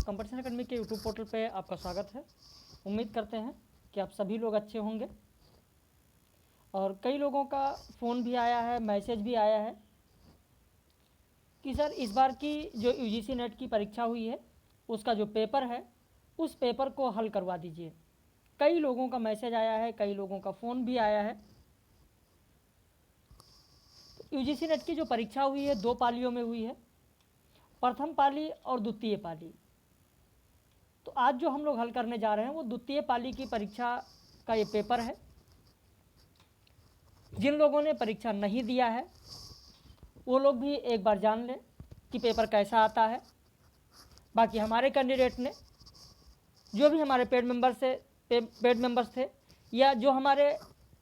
Competition academy के YouTube portal पे आपका स्वागत है। उम्मीद करते हैं कि आप सभी लोग अच्छे होंगे और कई लोगों का फ़ोन भी आया है, मैसेज भी आया है कि सर इस बार की जो यूजीसी नेट की परीक्षा हुई है उसका जो पेपर है उस पेपर को हल करवा दीजिए। कई लोगों का मैसेज आया है, कई लोगों का फ़ोन भी आया है। यूजीसी नेट की जो परीक्षा हुई है 2 पालियों में हुई है, प्रथम पाली और द्वितीय पाली। तो आज जो हम लोग हल करने जा रहे हैं वो द्वितीय पाली की परीक्षा का ये पेपर है। जिन लोगों ने परीक्षा नहीं दिया है वो लोग भी एक बार जान लें कि पेपर कैसा आता है। बाकी हमारे कैंडिडेट ने जो भी हमारे पेड मेंबर्स थे या जो हमारे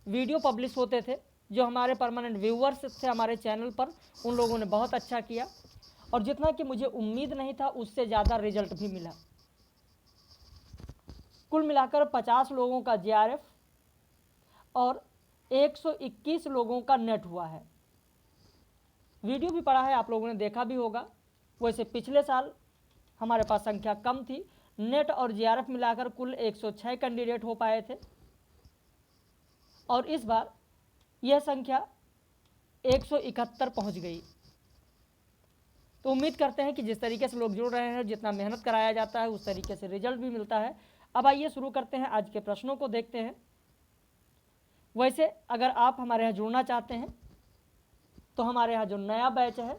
वीडियो पब्लिश होते थे, जो हमारे परमानेंट व्यूअर्स थे हमारे चैनल पर, उन लोगों ने बहुत अच्छा किया और जितना कि मुझे उम्मीद नहीं था उससे ज़्यादा रिजल्ट भी मिला। कुल मिलाकर 50 लोगों का जेआरएफ और 121 लोगों का नेट हुआ है। वीडियो भी पड़ा है, आप लोगों ने देखा भी होगा। वैसे पिछले साल हमारे पास संख्या कम थी, नेट और जेआरएफ मिलाकर कुल 106 कैंडिडेट हो पाए थे और इस बार यह संख्या 171 पहुंच गई। तो उम्मीद करते हैं कि जिस तरीके से लोग जुड़ रहे हैं, जितना मेहनत कराया जाता है उस तरीके से रिजल्ट भी मिलता है। अब आइए शुरू करते हैं, आज के प्रश्नों को देखते हैं। वैसे अगर आप हमारे यहाँ जुड़ना चाहते हैं तो हमारे यहाँ जो नया बैच है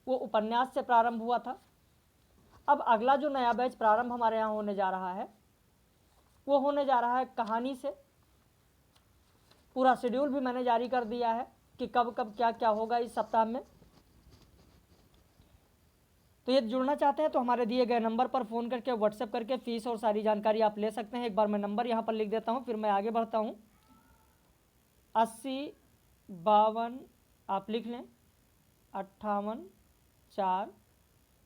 वो उपन्यास से प्रारंभ हुआ था। अब अगला जो नया बैच प्रारंभ हमारे यहाँ होने जा रहा है वो होने जा रहा है कहानी से। पूरा शेड्यूल भी मैंने जारी कर दिया है कि कब कब क्या क्या होगा इस सप्ताह में। तो ये जुड़ना चाहते हैं तो हमारे दिए गए नंबर पर फ़ोन करके व्हाट्सएप करके फ़ीस और सारी जानकारी आप ले सकते हैं। एक बार मैं नंबर यहाँ पर लिख देता हूँ, फिर मैं आगे बढ़ता हूँ। 80 52 आप लिख लें, 58 4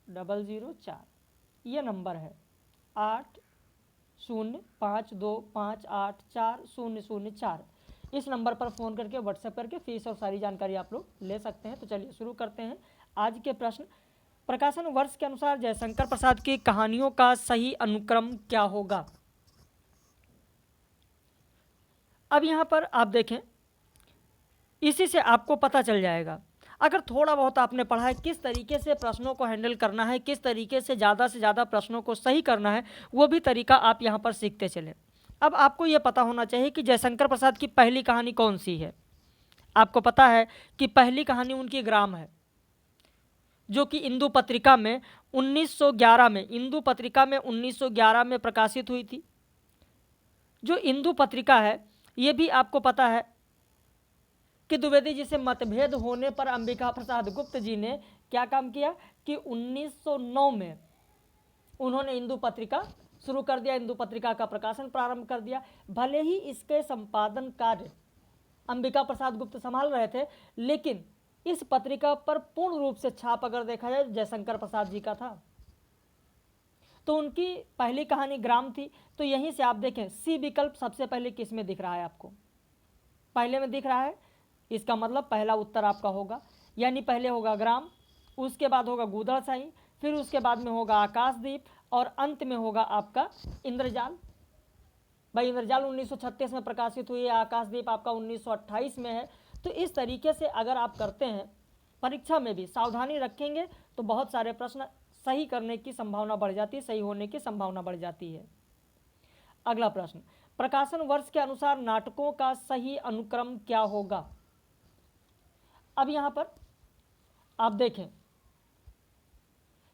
004 ये नंबर है। 8052584004 इस नंबर पर फ़ोन करके व्हाट्सएप करके फ़ीस और सारी जानकारी आप लोग ले सकते हैं। तो चलिए शुरू करते हैं आज के प्रश्न। प्रकाशन वर्ष के अनुसार जयशंकर प्रसाद की कहानियों का सही अनुक्रम क्या होगा? अब यहाँ पर आप देखें, इसी से आपको पता चल जाएगा। अगर थोड़ा बहुत आपने पढ़ा है किस तरीके से प्रश्नों को हैंडल करना है, किस तरीके से ज़्यादा प्रश्नों को सही करना है, वो भी तरीका आप यहाँ पर सीखते चलें। अब आपको ये पता होना चाहिए कि जयशंकर प्रसाद की पहली कहानी कौन सी है। आपको पता है कि पहली कहानी उनकी ग्राम है, जो कि इंदु पत्रिका में 1911 में प्रकाशित हुई थी। जो इंदु पत्रिका है ये भी आपको पता है कि द्विवेदी जी से मतभेद होने पर अंबिका प्रसाद गुप्त जी ने क्या काम किया कि 1909 में उन्होंने इंदु पत्रिका शुरू कर दिया, इंदु पत्रिका का प्रकाशन प्रारंभ कर दिया। भले ही इसके संपादन कार्य अंबिका प्रसाद गुप्त संभाल रहे थे, लेकिन इस पत्रिका पर पूर्ण रूप से छाप अगर देखा जाए जयशंकर प्रसाद जी का था। तो उनकी पहली कहानी ग्राम थी। तो यहीं से आप देखें सी विकल्प सबसे पहले किस में दिख रहा है? आपको पहले में दिख रहा है, इसका मतलब पहला उत्तर आपका होगा। यानी पहले होगा ग्राम, उसके बाद होगा गूदड़साई, फिर उसके बाद में होगा आकाशदीप और अंत में होगा आपका इंद्रजाल। भाई इंद्रजाल 1936 में प्रकाशित हुई है, आकाशदीप आपका 1928 में है। तो इस तरीके से अगर आप करते हैं, परीक्षा में भी सावधानी रखेंगे तो बहुत सारे प्रश्न सही करने की संभावना बढ़ जाती है, सही होने की संभावना बढ़ जाती है। अगला प्रश्न, प्रकाशन वर्ष के अनुसार नाटकों का सही अनुक्रम क्या होगा? अब यहां पर आप देखें,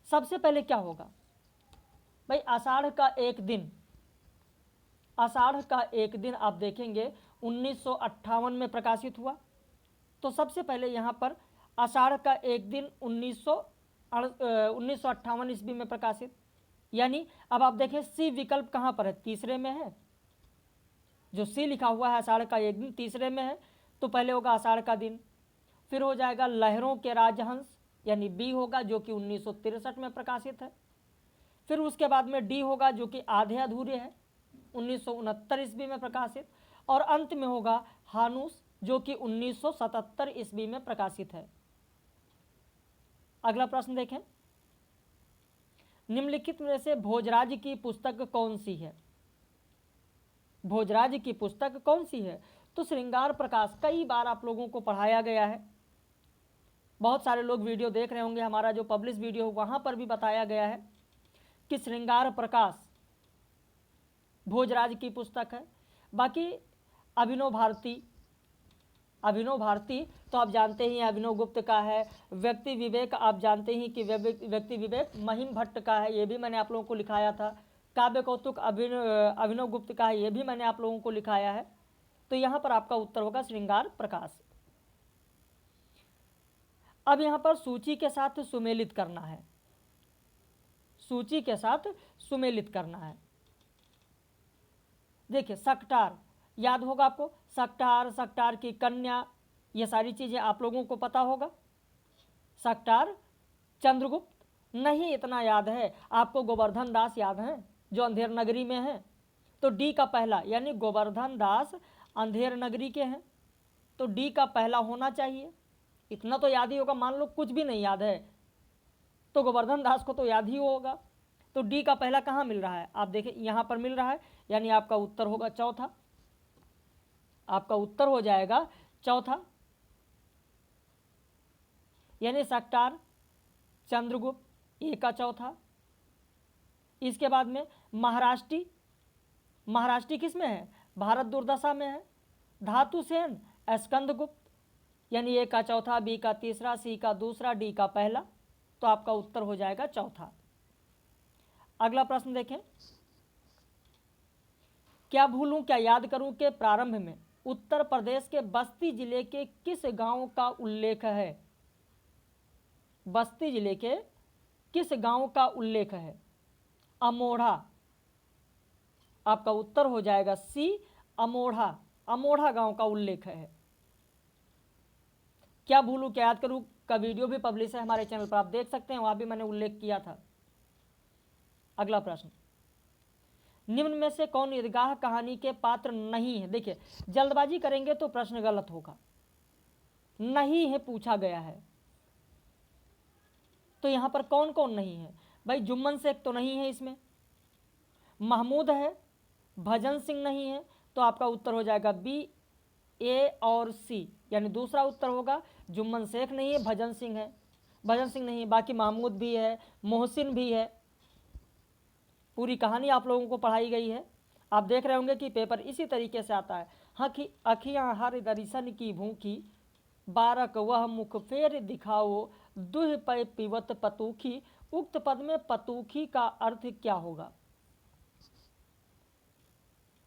सबसे पहले क्या होगा भाई, आषाढ़ का एक दिन, आषाढ़ का एक दिन आप देखेंगे 1958 में प्रकाशित हुआ। तो सबसे पहले यहां पर आषाढ़ का एक दिन 1958 ईस्वी में प्रकाशित। यानी अब आप देखें सी विकल्प कहां पर है? तीसरे में है। जो सी लिखा हुआ है आषाढ़ का एक दिन तीसरे में है। तो पहले होगा आषाढ़ का दिन, फिर हो जाएगा लहरों के राजहंस यानी बी होगा, जो कि 1963 में प्रकाशित है। फिर उसके बाद में डी होगा जो कि आधे अधूरे है, 1969 ईस्वी में प्रकाशित। और अंत में होगा हानूस जो कि 1977 ईस्वी में प्रकाशित है। अगला प्रश्न देखें, निम्नलिखित में से भोजराज की पुस्तक कौन सी है? भोजराज की पुस्तक कौन सी है? तो श्रृंगार प्रकाश। कई बार आप लोगों को पढ़ाया गया है, बहुत सारे लोग वीडियो देख रहे होंगे, हमारा जो पब्लिश वीडियो वहाँ पर भी बताया गया है कि श्रृंगार प्रकाश भोजराज की पुस्तक है। बाकी अभिनव भारती, अभिनव भारती तो आप जानते ही अभिनव गुप्त का है। व्यक्ति विवेक आप जानते ही कि व्यक्ति विवेक महिम भट्ट का है, ये भी मैंने आप लोगों को लिखाया था। काव्य कौतुक अभिनव गुप्त का है, ये भी मैंने आप लोगों को लिखाया है। तो यहाँ पर आपका उत्तर होगा श्रृंगार प्रकाश। अब यहाँ पर सूची के साथ सुमेलित करना है, सूची के साथ सुमेलित करना है। देखिए सकटार याद होगा आपको, सकटार, सकटार की कन्या, ये सारी चीज़ें आप लोगों को पता होगा। सकटार चंद्रगुप्त नहीं इतना याद है आपको, गोवर्धन दास याद है जो अंधेर नगरी में है। तो डी का पहला यानी गोवर्धन दास अंधेर नगरी के हैं, तो डी का पहला होना चाहिए। इतना तो याद ही होगा, मान लो कुछ भी नहीं याद है तो गोवर्धन दास को तो याद ही होगा। तो डी का पहला कहाँ मिल रहा है? आप देखें यहाँ पर मिल रहा है, यानी आपका उत्तर होगा चौथा, आपका उत्तर हो जाएगा चौथा, यानी सकटार चंद्रगुप्त ए का चौथा। इसके बाद में महाराष्ट्री, महाराष्ट्री किस में है? भारत दुर्दशा में है। धातुसेन स्कंदगुप्त, यानी ए का चौथा, बी का तीसरा, सी का दूसरा, डी का पहला, तो आपका उत्तर हो जाएगा चौथा। अगला प्रश्न देखें, क्या भूलूं क्या याद करूं के प्रारंभ में उत्तर प्रदेश के बस्ती जिले के किस गांव का उल्लेख है? बस्ती जिले के किस गांव का उल्लेख है? अमोढ़ा, आपका उत्तर हो जाएगा सी अमोढ़ा, अमोढ़ा गांव का उल्लेख है। क्या भूलूं क्या याद करूं का वीडियो भी पब्लिश है हमारे चैनल पर, आप देख सकते हैं, वहां भी मैंने उल्लेख किया था। अगला प्रश्न, निम्न में से कौन ईदगाह कहानी के पात्र नहीं है? देखिए जल्दबाजी करेंगे तो प्रश्न गलत होगा, नहीं है पूछा गया है, तो यहां पर कौन कौन नहीं है? भाई जुम्मन शेख तो नहीं है इसमें, महमूद है, भजन सिंह नहीं है, तो आपका उत्तर हो जाएगा बी, ए और सी, यानी दूसरा उत्तर होगा। जुम्मन शेख नहीं है, भजन सिंह है, भजन सिंह नहीं है, बाकी महमूद भी है, मोहसिन भी है। पूरी कहानी आप लोगों को पढ़ाई गई है, आप देख रहे होंगे कि पेपर इसी तरीके से आता है। हाँ कि अखियाँ हर दर्शन की भूखी, बारक वह मुख फेर दिखाओ, दुह पै पिवत पतूखी। उक्त पद में पतूखी का अर्थ क्या होगा?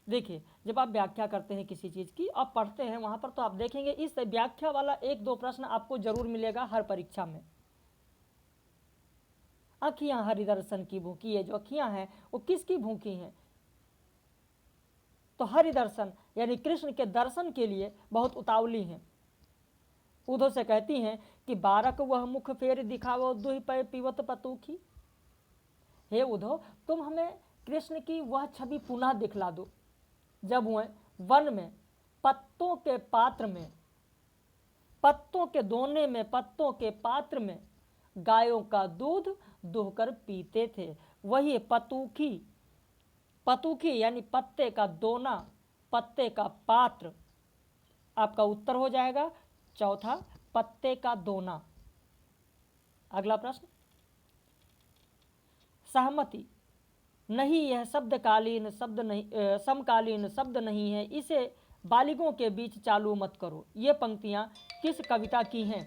देखिए जब आप व्याख्या करते हैं किसी चीज़ की, आप पढ़ते हैं वहाँ पर, तो आप देखेंगे इस व्याख्या वाला एक दो प्रश्न आपको जरूर मिलेगा हर परीक्षा में। अखियाँ हरि दर्शन की भूखी, है जो अखियाँ हैं वो किसकी भूखी हैं? तो हरि दर्शन यानी कृष्ण के दर्शन के लिए बहुत उतावली हैं। उधो से कहती हैं कि बारक वह मुख फेर दिखावो, दुह पै पिवत पतूखी। हे उधो तुम हमें कृष्ण की वह छवि पुनः दिखला दो जब वह वन में पत्तों के पात्र में, पत्तों के दोने में, पत्तों के पात्र में गायों का दूध दुहकर पीते थे। वही पतूखी, पतूखी यानी पत्ते का दोना, पत्ते का पात्र, आपका उत्तर हो जाएगा चौथा, पत्ते का दोना। अगला प्रश्न, सहमति नहीं, यह शब्दकालीन शब्द नहीं, समकालीन शब्द नहीं है, इसे बालिगों के बीच चालू मत करो। ये पंक्तियां किस कविता की हैं?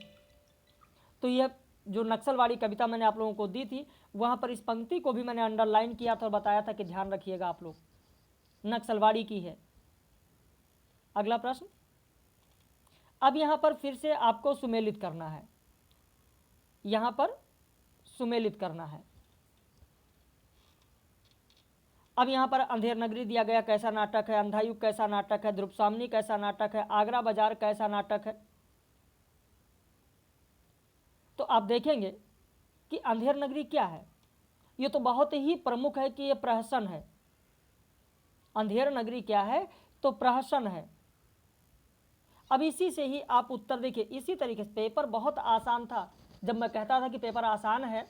तो यह जो नक्सलवाड़ी कविता मैंने आप लोगों को दी थी, वहाँ पर इस पंक्ति को भी मैंने अंडरलाइन किया था और बताया था कि ध्यान रखिएगा आप लोग, नक्सलवाड़ी की है। अगला प्रश्न, अब यहाँ पर फिर से आपको सुमेलित करना है, यहाँ पर सुमेलित करना है। अब यहाँ पर अंधेर नगरी दिया गया कैसा नाटक है, अंधायुग कैसा नाटक है, ध्रुपसामनी कैसा नाटक है, आगरा बाजार कैसा नाटक है। तो आप देखेंगे कि अंधेर नगरी क्या है, ये तो बहुत ही प्रमुख है कि ये प्रहसन है। अंधेर नगरी क्या है? तो प्रहसन है। अब इसी से ही आप उत्तर देखिए, इसी तरीके से पेपर बहुत आसान था। जब मैं कहता था कि पेपर आसान है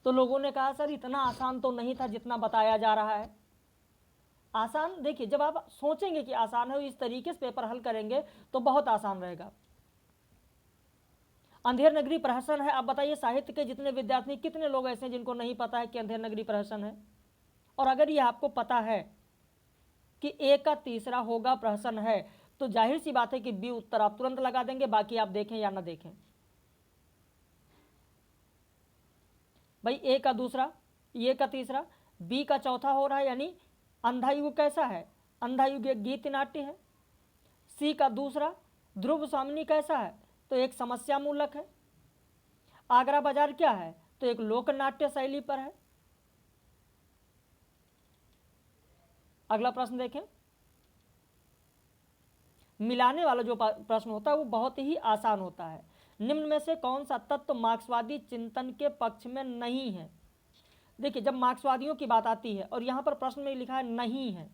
तो लोगों ने कहा सर इतना आसान तो नहीं था जितना बताया जा रहा है। आसान, देखिए जब आप सोचेंगे कि आसान है, इस तरीके से पेपर हल करेंगे तो बहुत आसान रहेगा। अंधेर नगरी प्रहसन है। आप बताइए साहित्य के जितने विद्यार्थी, कितने लोग ऐसे हैं जिनको नहीं पता है कि अंधेर नगरी प्रहसन है? और अगर ये आपको पता है कि ए का तीसरा होगा प्रहसन है, तो जाहिर सी बात है कि बी उत्तर आप तुरंत लगा देंगे, बाकी आप देखें या ना देखें। भाई ए का दूसरा, ए का तीसरा, बी का चौथा हो रहा है, यानी अंधा युग कैसा है? अंधा युग एक गीत नाट्य है। सी का दूसरा ध्रुव स्वामिनी कैसा है? तो एक समस्या मूलक है। आगरा बाजार क्या है? तो एक लोक नाट्य शैली पर है। अगला प्रश्न देखें। मिलाने वाला जो प्रश्न होता है वो बहुत ही आसान होता है। निम्न में से कौन सा तत्व मार्क्सवादी चिंतन के पक्ष में नहीं है? देखिए जब मार्क्सवादियों की बात आती है और यहां पर प्रश्न में लिखा है नहीं है,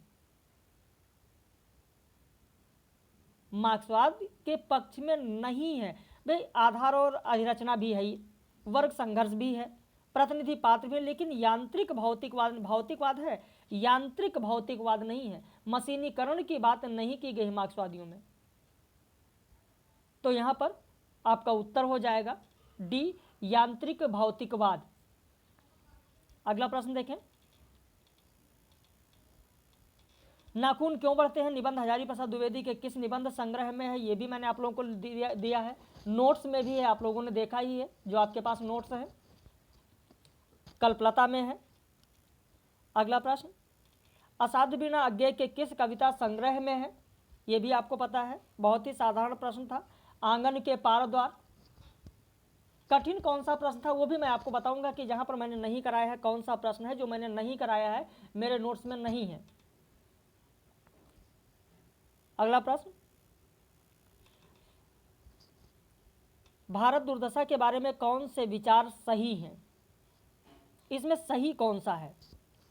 मार्क्सवाद के पक्ष में नहीं है, भाई आधार और अधिरचना भी है, वर्ग संघर्ष भी है, प्रतिनिधि पात्र भी है, लेकिन यांत्रिक भौतिकवाद है, यांत्रिक भौतिकवाद नहीं है। मशीनीकरण की बात नहीं की गई मार्क्सवादियों में। तो यहां पर आपका उत्तर हो जाएगा डी, यांत्रिक भौतिकवाद। अगला प्रश्न देखें। नाखून क्यों बढ़ते हैं निबंध हजारी प्रसाद द्विवेदी के किस निबंध संग्रह में है? ये भी मैंने आप लोगों को दिया है, नोट्स में भी है, आप लोगों ने देखा ही है जो आपके पास नोट्स है, कल्पलता में है। अगला प्रश्न, असाध्य बिना अज्ञेय के किस कविता संग्रह में है? ये भी आपको पता है, बहुत ही साधारण प्रश्न था। आंगन के पार द्वार। कठिन कौन सा प्रश्न था वो भी मैं आपको बताऊंगा कि जहां पर मैंने नहीं कराया है, कौन सा प्रश्न है जो मैंने नहीं कराया है, मेरे नोट्स में नहीं है। अगला प्रश्न, भारत दुर्दशा के बारे में कौन से विचार सही हैं? इसमें सही कौन सा है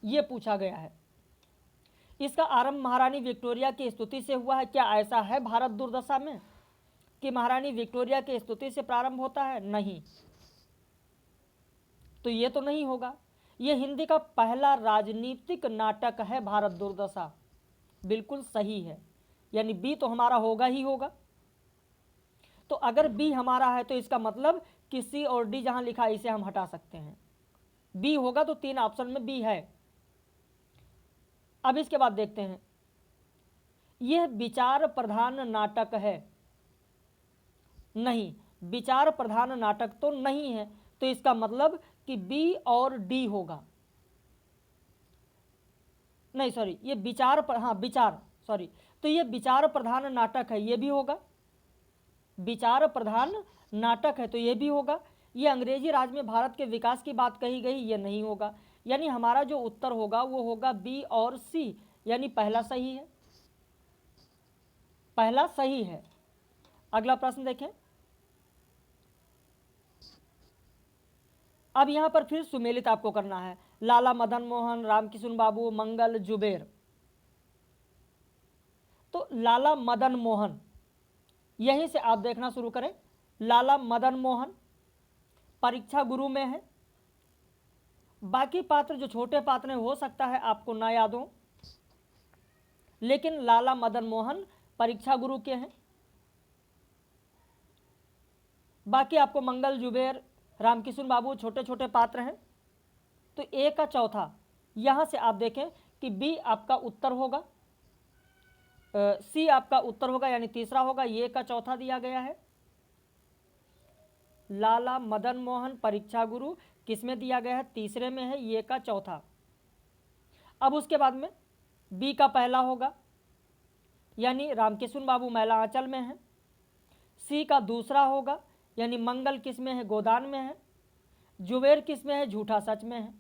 ये पूछा गया है। इसका आरंभ महारानी विक्टोरिया की स्तुति से हुआ है। क्या ऐसा है भारत दुर्दशा में कि महारानी विक्टोरिया की स्तुति से प्रारंभ होता है? नहीं, तो ये तो नहीं होगा। ये हिंदी का पहला राजनीतिक नाटक है भारत दुर्दशा, बिल्कुल सही है, यानी बी तो हमारा होगा ही होगा। तो अगर बी हमारा है तो इसका मतलब कि सी और डी जहां लिखा है इसे हम हटा सकते हैं, बी होगा, तो 3 ऑप्शन में बी है। अब इसके बाद देखते हैं, यह विचार प्रधान नाटक है। नहीं, विचार प्रधान नाटक तो नहीं है, तो इसका मतलब कि बी और डी होगा। नहीं सॉरी, ये विचार सॉरी, तो ये विचार प्रधान नाटक है, ये भी होगा। विचार प्रधान नाटक है तो ये भी होगा। ये अंग्रेजी राज में भारत के विकास की बात कही गई, ये नहीं होगा। यानी हमारा जो उत्तर होगा वो होगा बी और सी, यानी पहला सही है, पहला सही है। अगला प्रश्न देखें। अब यहां पर फिर सुमेलित आपको करना है, लाला मदन मोहन, रामकिशन बाबू, मंगल, जुबेर। तो लाला मदन मोहन, यहीं से आप देखना शुरू करें। लाला मदन मोहन परीक्षा गुरु में है। बाकी पात्र जो छोटे पात्र हैं हो सकता है आपको ना याद हो, लेकिन लाला मदन मोहन परीक्षा गुरु के हैं। बाकी आपको मंगल, जुबेर, रामकिशन बाबू छोटे छोटे पात्र हैं। तो ए का चौथा, यहां से आप देखें कि बी आपका उत्तर होगा, सी आपका उत्तर होगा, यानी तीसरा होगा। ये का चौथा दिया गया है। लाला मदन मोहन परीक्षा गुरु किसमें दिया गया है? तीसरे में है, ये का चौथा। अब उसके बाद में बी का पहला होगा, यानी रामकिशन बाबू मैला आंचल में है। सी का दूसरा होगा, यानी मंगल किस में है? गोदान में है। जुबेर किस में है? झूठा सच में है।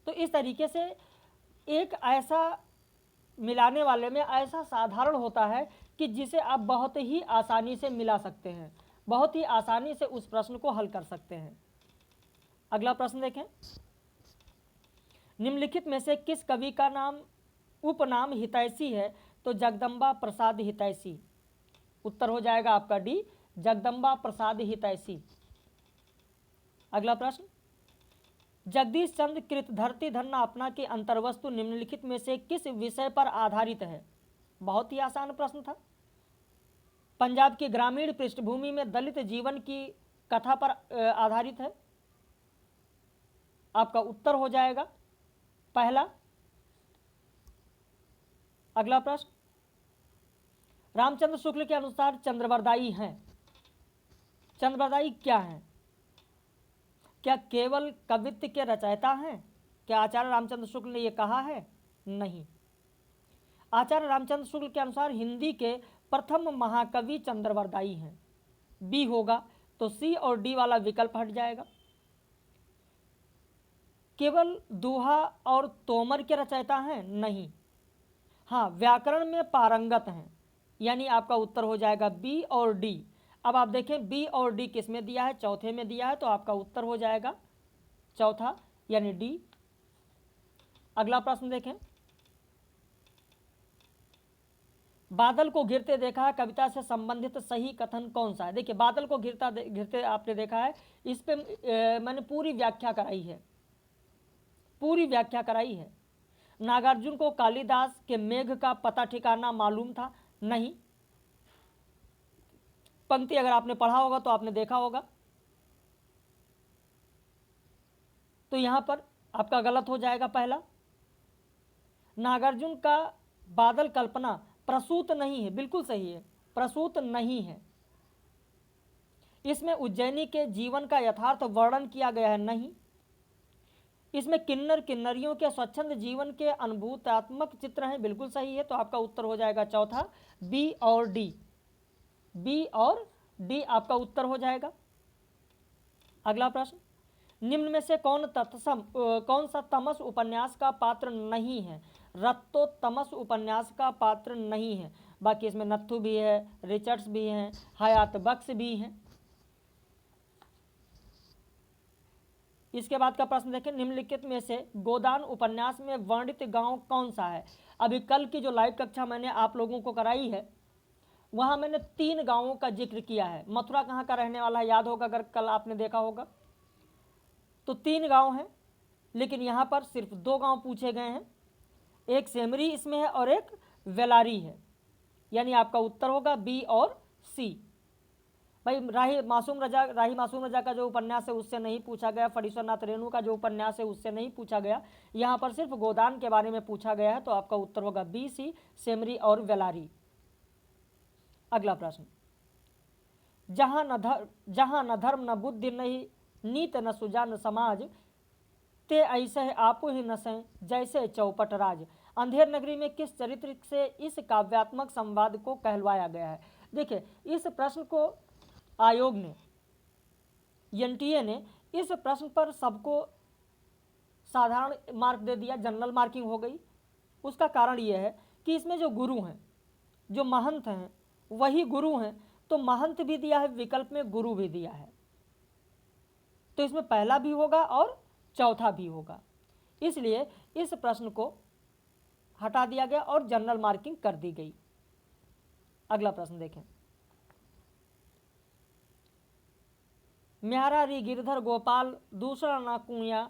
तो इस तरीके से एक ऐसा मिलाने वाले में ऐसा साधारण होता है कि जिसे आप बहुत ही आसानी से मिला सकते हैं, बहुत ही आसानी से उस प्रश्न को हल कर सकते हैं। अगला प्रश्न देखें। निम्नलिखित में से किस कवि का नाम उपनाम हितैषी है? तो जगदम्बा प्रसाद हितैषी। उत्तर हो जाएगा आपका डी, जगदम्बा प्रसाद हितैषी। अगला प्रश्न, जगदीश चंद्र कृत धरती धरना अपना के अंतर्वस्तु निम्नलिखित में से किस विषय पर आधारित है? बहुत ही आसान प्रश्न था। पंजाब की ग्रामीण पृष्ठभूमि में दलित जीवन की कथा पर आधारित है। आपका उत्तर हो जाएगा पहला। अगला प्रश्न, रामचंद्र शुक्ल के अनुसार चंद्रवरदायी हैं। चंद्रवरदायी क्या हैं? क्या केवल कवित्व के रचयिता हैं? क्या आचार्य रामचंद्र शुक्ल ने यह कहा है? नहीं। आचार्य रामचंद्र शुक्ल के अनुसार हिंदी के प्रथम महाकवि चंद्रवरदायी हैं। बी होगा, तो सी और डी वाला विकल्प हट जाएगा। केवल दोहा और तोमर के रचयिता हैं? नहीं। हाँ, व्याकरण में पारंगत हैं, यानी आपका उत्तर हो जाएगा बी और डी। अब आप देखें बी और डी किस में दिया है? चौथे में दिया है, तो आपका उत्तर हो जाएगा चौथा यानी डी। अगला प्रश्न देखें, बादल को गिरते देखा है कविता से संबंधित सही कथन कौन सा है? देखिए, बादल को गिरते आपने देखा है, इस पे मैंने पूरी व्याख्या कराई है, पूरी व्याख्या कराई है। नागार्जुन को कालिदास के मेघ का पता ठिकाना मालूम था? नहीं। पंक्ति अगर आपने पढ़ा होगा तो आपने देखा होगा, तो यहां पर आपका गलत हो जाएगा पहला। नागार्जुन का बादल कल्पना प्रसूत नहीं है, बिल्कुल सही है, प्रसूत नहीं है। इसमें उज्जैनी के जीवन का यथार्थ वर्णन किया गया है? नहीं। इसमें किन्नर किन्नरियों के स्वच्छंद जीवन के अनुभूतात्मक चित्र हैं? बिल्कुल सही है, तो आपका उत्तर हो जाएगा चौथा, बी और डी। बी और डी आपका उत्तर हो जाएगा। अगला प्रश्न, निम्न में से कौन सा तमस उपन्यास का पात्र नहीं है? रत्तो तमस उपन्यास का पात्र नहीं है। बाकी इसमें नत्थु भी है, रिचर्ड्स भी हैं, हयात बख्श भी हैं। इसके बाद का प्रश्न देखें, निम्नलिखित में से गोदान उपन्यास में वर्णित गांव कौन सा है? अभी कल की जो लाइव कक्षा मैंने आप लोगों को कराई है, वहां मैंने 3 गांवों का जिक्र किया है। मथुरा कहाँ का रहने वाला है, याद होगा अगर कल आपने देखा होगा, तो 3 गांव हैं, लेकिन यहां पर सिर्फ 2 गांव पूछे गए हैं। एक सेमरी इसमें है और एक वेलारी है, यानी आपका उत्तर होगा बी और सी। भाई राही मासूम रजा का जो उपन्यास है उससे नहीं पूछा गया, फणीश्वरनाथ रेणु का जो उपन्यास है उससे नहीं पूछा गया, यहाँ पर सिर्फ गोदान के बारे में पूछा गया है, तो आपका उत्तर होगा बी सी, सेमरी और वेलारी। अगला प्रश्न, जहाँ न धर्म न बुद्धि नहीं नीत न सुजान समाज, ते ऐसे आपो ही नसें जैसे चौपट राज। अंधेर नगरी में किस चरित्र से इस काव्यात्मक संवाद को कहलवाया गया है? देखिए, इस प्रश्न को आयोग ने, एनटीए ने इस प्रश्न पर सबको साधारण मार्क दे दिया, जनरल मार्किंग हो गई। उसका कारण यह है कि इसमें जो गुरु हैं, जो महंत हैं, वही गुरु हैं, तो महंत भी दिया है, विकल्प में गुरु भी दिया है, तो इसमें पहला भी होगा और चौथा भी होगा, इसलिए इस प्रश्न को हटा दिया गया और जनरल मार्किंग कर दी गई। अगला प्रश्न देखें, म्यारा री गिरधर गोपाल दूसरा ना कुया,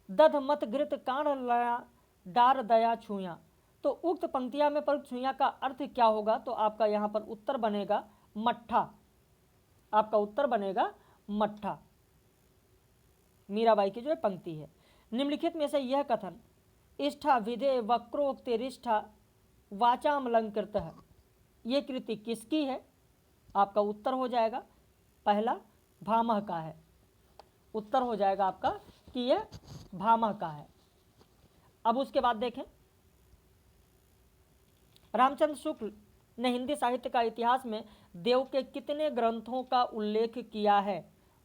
दध मत घृत काढ़ लया डार दया छुया। तो उक्त पंक्तियां में प्रयुक्त छुया का अर्थ क्या होगा? तो आपका यहां पर उत्तर बनेगा मट्ठा। आपका उत्तर बनेगा मट्ठा। मीराबाई की जो पंक्ति है। निम्नलिखित में से यह कथन इष्ठा विधे वक्रोक्तिरिष्ठा वाचाम अलंकृत है, ये कृति किसकी है? आपका उत्तर हो जाएगा पहला भामह का है। उत्तर हो जाएगा आपका कि यह भामह का है। अब उसके बाद देखें, रामचंद्र शुक्ल ने हिंदी साहित्य का इतिहास में देव के कितने ग्रंथों का उल्लेख किया है?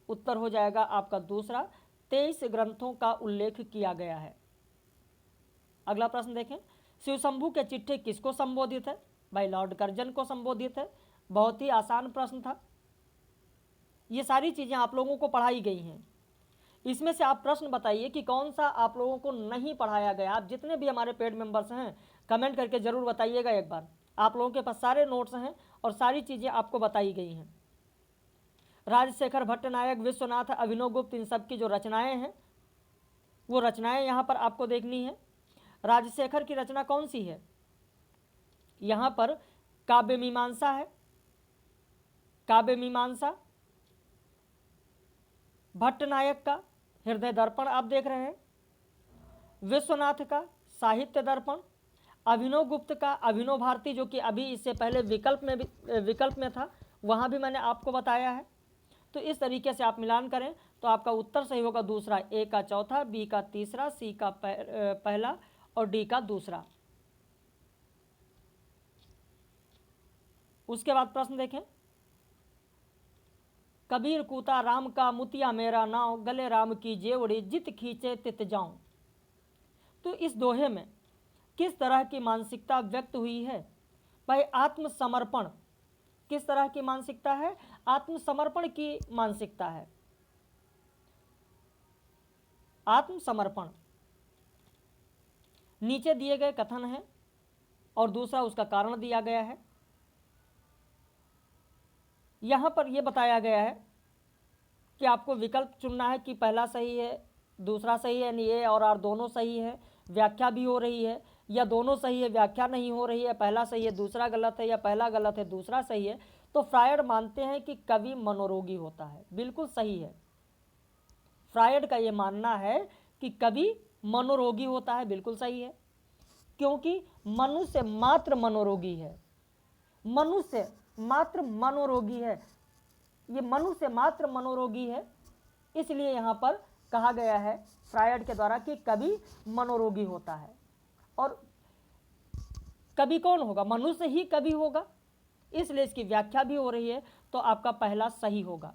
उत्तर हो जाएगा आपका दूसरा, 23 ग्रंथों का उल्लेख किया गया है। अगला प्रश्न देखें, शिवशंभू के चिट्ठे किसको संबोधित है? भाई लॉर्ड कर्जन को संबोधित है। बहुत ही आसान प्रश्न था। ये सारी चीजें आप लोगों को पढ़ाई गई हैं। इसमें से आप प्रश्न बताइए कि कौन सा आप लोगों को नहीं पढ़ाया गया। आप जितने भी हमारे पेड मेंबर्स हैं कमेंट करके जरूर बताइएगा। एक बार आप लोगों के पास सारे नोट्स हैं और सारी चीजें आपको बताई गई हैं। राजशेखर भट्टनायक, विश्वनाथ, अभिनव गुप्त, इन सब की जो रचनाएं हैं वो रचनाएं यहाँ पर आपको देखनी है। राजशेखर की रचना कौन सी है? यहाँ पर काव्य मीमांसा है, काव्य मीमांसा। भट्टनायक का हृदय दर्पण आप देख रहे हैं, विश्वनाथ का साहित्य दर्पण, अभिनव गुप्त का अभिनव भारती, जो कि अभी इससे पहले विकल्प में था, वहाँ भी मैंने आपको बताया है। तो इस तरीके से आप मिलान करें तो आपका उत्तर सही होगा दूसरा, ए का चौथा, बी का तीसरा, सी का पहला और डी का दूसरा। उसके बाद प्रश्न देखें, कबीर कूता राम का मुतिया मेरा नाव, गले राम की जेवड़ी जित खींचे तित जाऊं। तो इस दोहे में किस तरह की मानसिकता व्यक्त हुई है? भाई आत्मसमर्पण, किस तरह की मानसिकता है? आत्मसमर्पण की मानसिकता है, आत्मसमर्पण। नीचे दिए गए कथन है और दूसरा उसका कारण दिया गया है। यहां पर यह बताया गया है कि आपको विकल्प चुनना है कि पहला सही है, दूसरा सही है, यानी ए और आर दोनों सही है, व्याख्या भी हो रही है, या दोनों सही है व्याख्या नहीं हो रही है, पहला सही है दूसरा गलत है, या पहला गलत है दूसरा सही है। तो फ्रायड मानते हैं कि कवि मनोरोगी होता है, बिल्कुल सही है। फ्रायड का ये मानना है कि कवि मनोरोगी होता है, बिल्कुल सही है, क्योंकि मनुष्य मात्र मनोरोगी है, मनुष्य मात्र मनोरोगी है, ये मनुष्य मात्र मनोरोगी है। इसलिए यहाँ पर कहा गया है फ्रायड के द्वारा कि कवि मनोरोगी होता है। और कवि कौन होगा? मनुष्य ही कवि होगा, इसलिए इसकी व्याख्या भी हो रही है, तो आपका पहला सही होगा।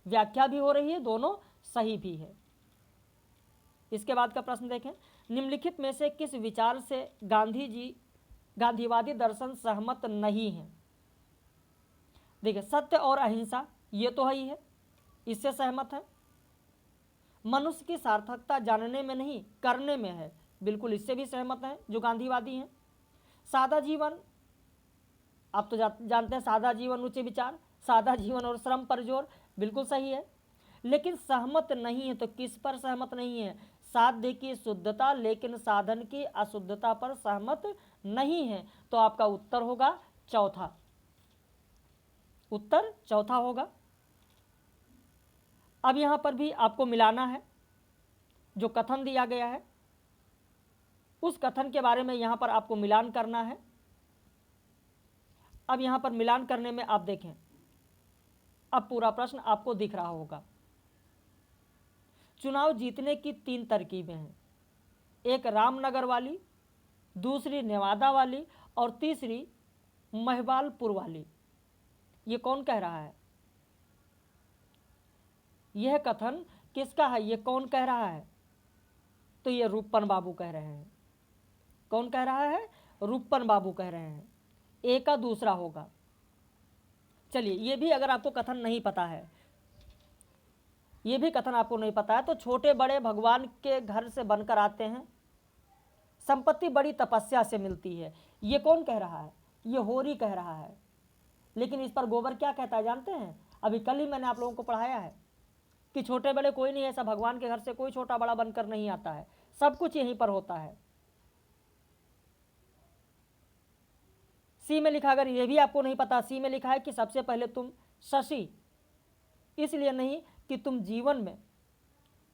व्याख्या भी हो रही है, दोनों सही भी है। इसके बाद का प्रश्न देखें, निम्नलिखित में से किस विचार से गांधीवादी दर्शन सहमत नहीं है? देखिए, सत्य और अहिंसा ये तो ही है, इससे सहमत है। मनुष्य की सार्थकता जानने में नहीं करने में है, बिल्कुल इससे भी सहमत है जो गांधीवादी हैं। सादा जीवन, आप तो जानते हैं, सादा जीवन उच्च विचार, सादा जीवन और श्रम पर जोर, बिल्कुल सही है। लेकिन सहमत नहीं है, तो किस पर सहमत नहीं है? साध्य की शुद्धता लेकिन साधन की अशुद्धता पर सहमत नहीं है। तो आपका उत्तर होगा चौथा, उत्तर चौथा होगा। अब यहां पर भी आपको मिलाना है, जो कथन दिया गया है उस कथन के बारे में यहां पर आपको मिलान करना है। अब यहां पर मिलान करने में आप देखें, अब पूरा प्रश्न आपको दिख रहा होगा। चुनाव जीतने की 3 तरकीबें हैं, एक रामनगर वाली, दूसरी नेवादा वाली और तीसरी महिवालपुर वाली। ये कौन कह रहा है? यह कथन किसका है? ये कौन कह रहा है? तो ये रूपन बाबू कह रहे हैं। कौन कह रहा है? रूपन बाबू कह रहे हैं। ए का दूसरा होगा। चलिए, ये भी अगर आपको कथन नहीं पता है, ये भी कथन आपको नहीं पता है, तो छोटे बड़े भगवान के घर से बनकर आते हैं, संपत्ति बड़ी तपस्या से मिलती है। ये कौन कह रहा है? ये होरी कह रहा है। लेकिन इस पर गोबर क्या कहता है जानते हैं? अभी कल ही मैंने आप लोगों को पढ़ाया है कि छोटे बड़े कोई नहीं, ऐसा भगवान के घर से कोई छोटा बड़ा बनकर नहीं आता है, सब कुछ यहीं पर होता है। सी में लिखा, अगर ये भी आपको नहीं पता, सी में लिखा है कि सबसे पहले तुम शशि, इसलिए नहीं कि तुम जीवन में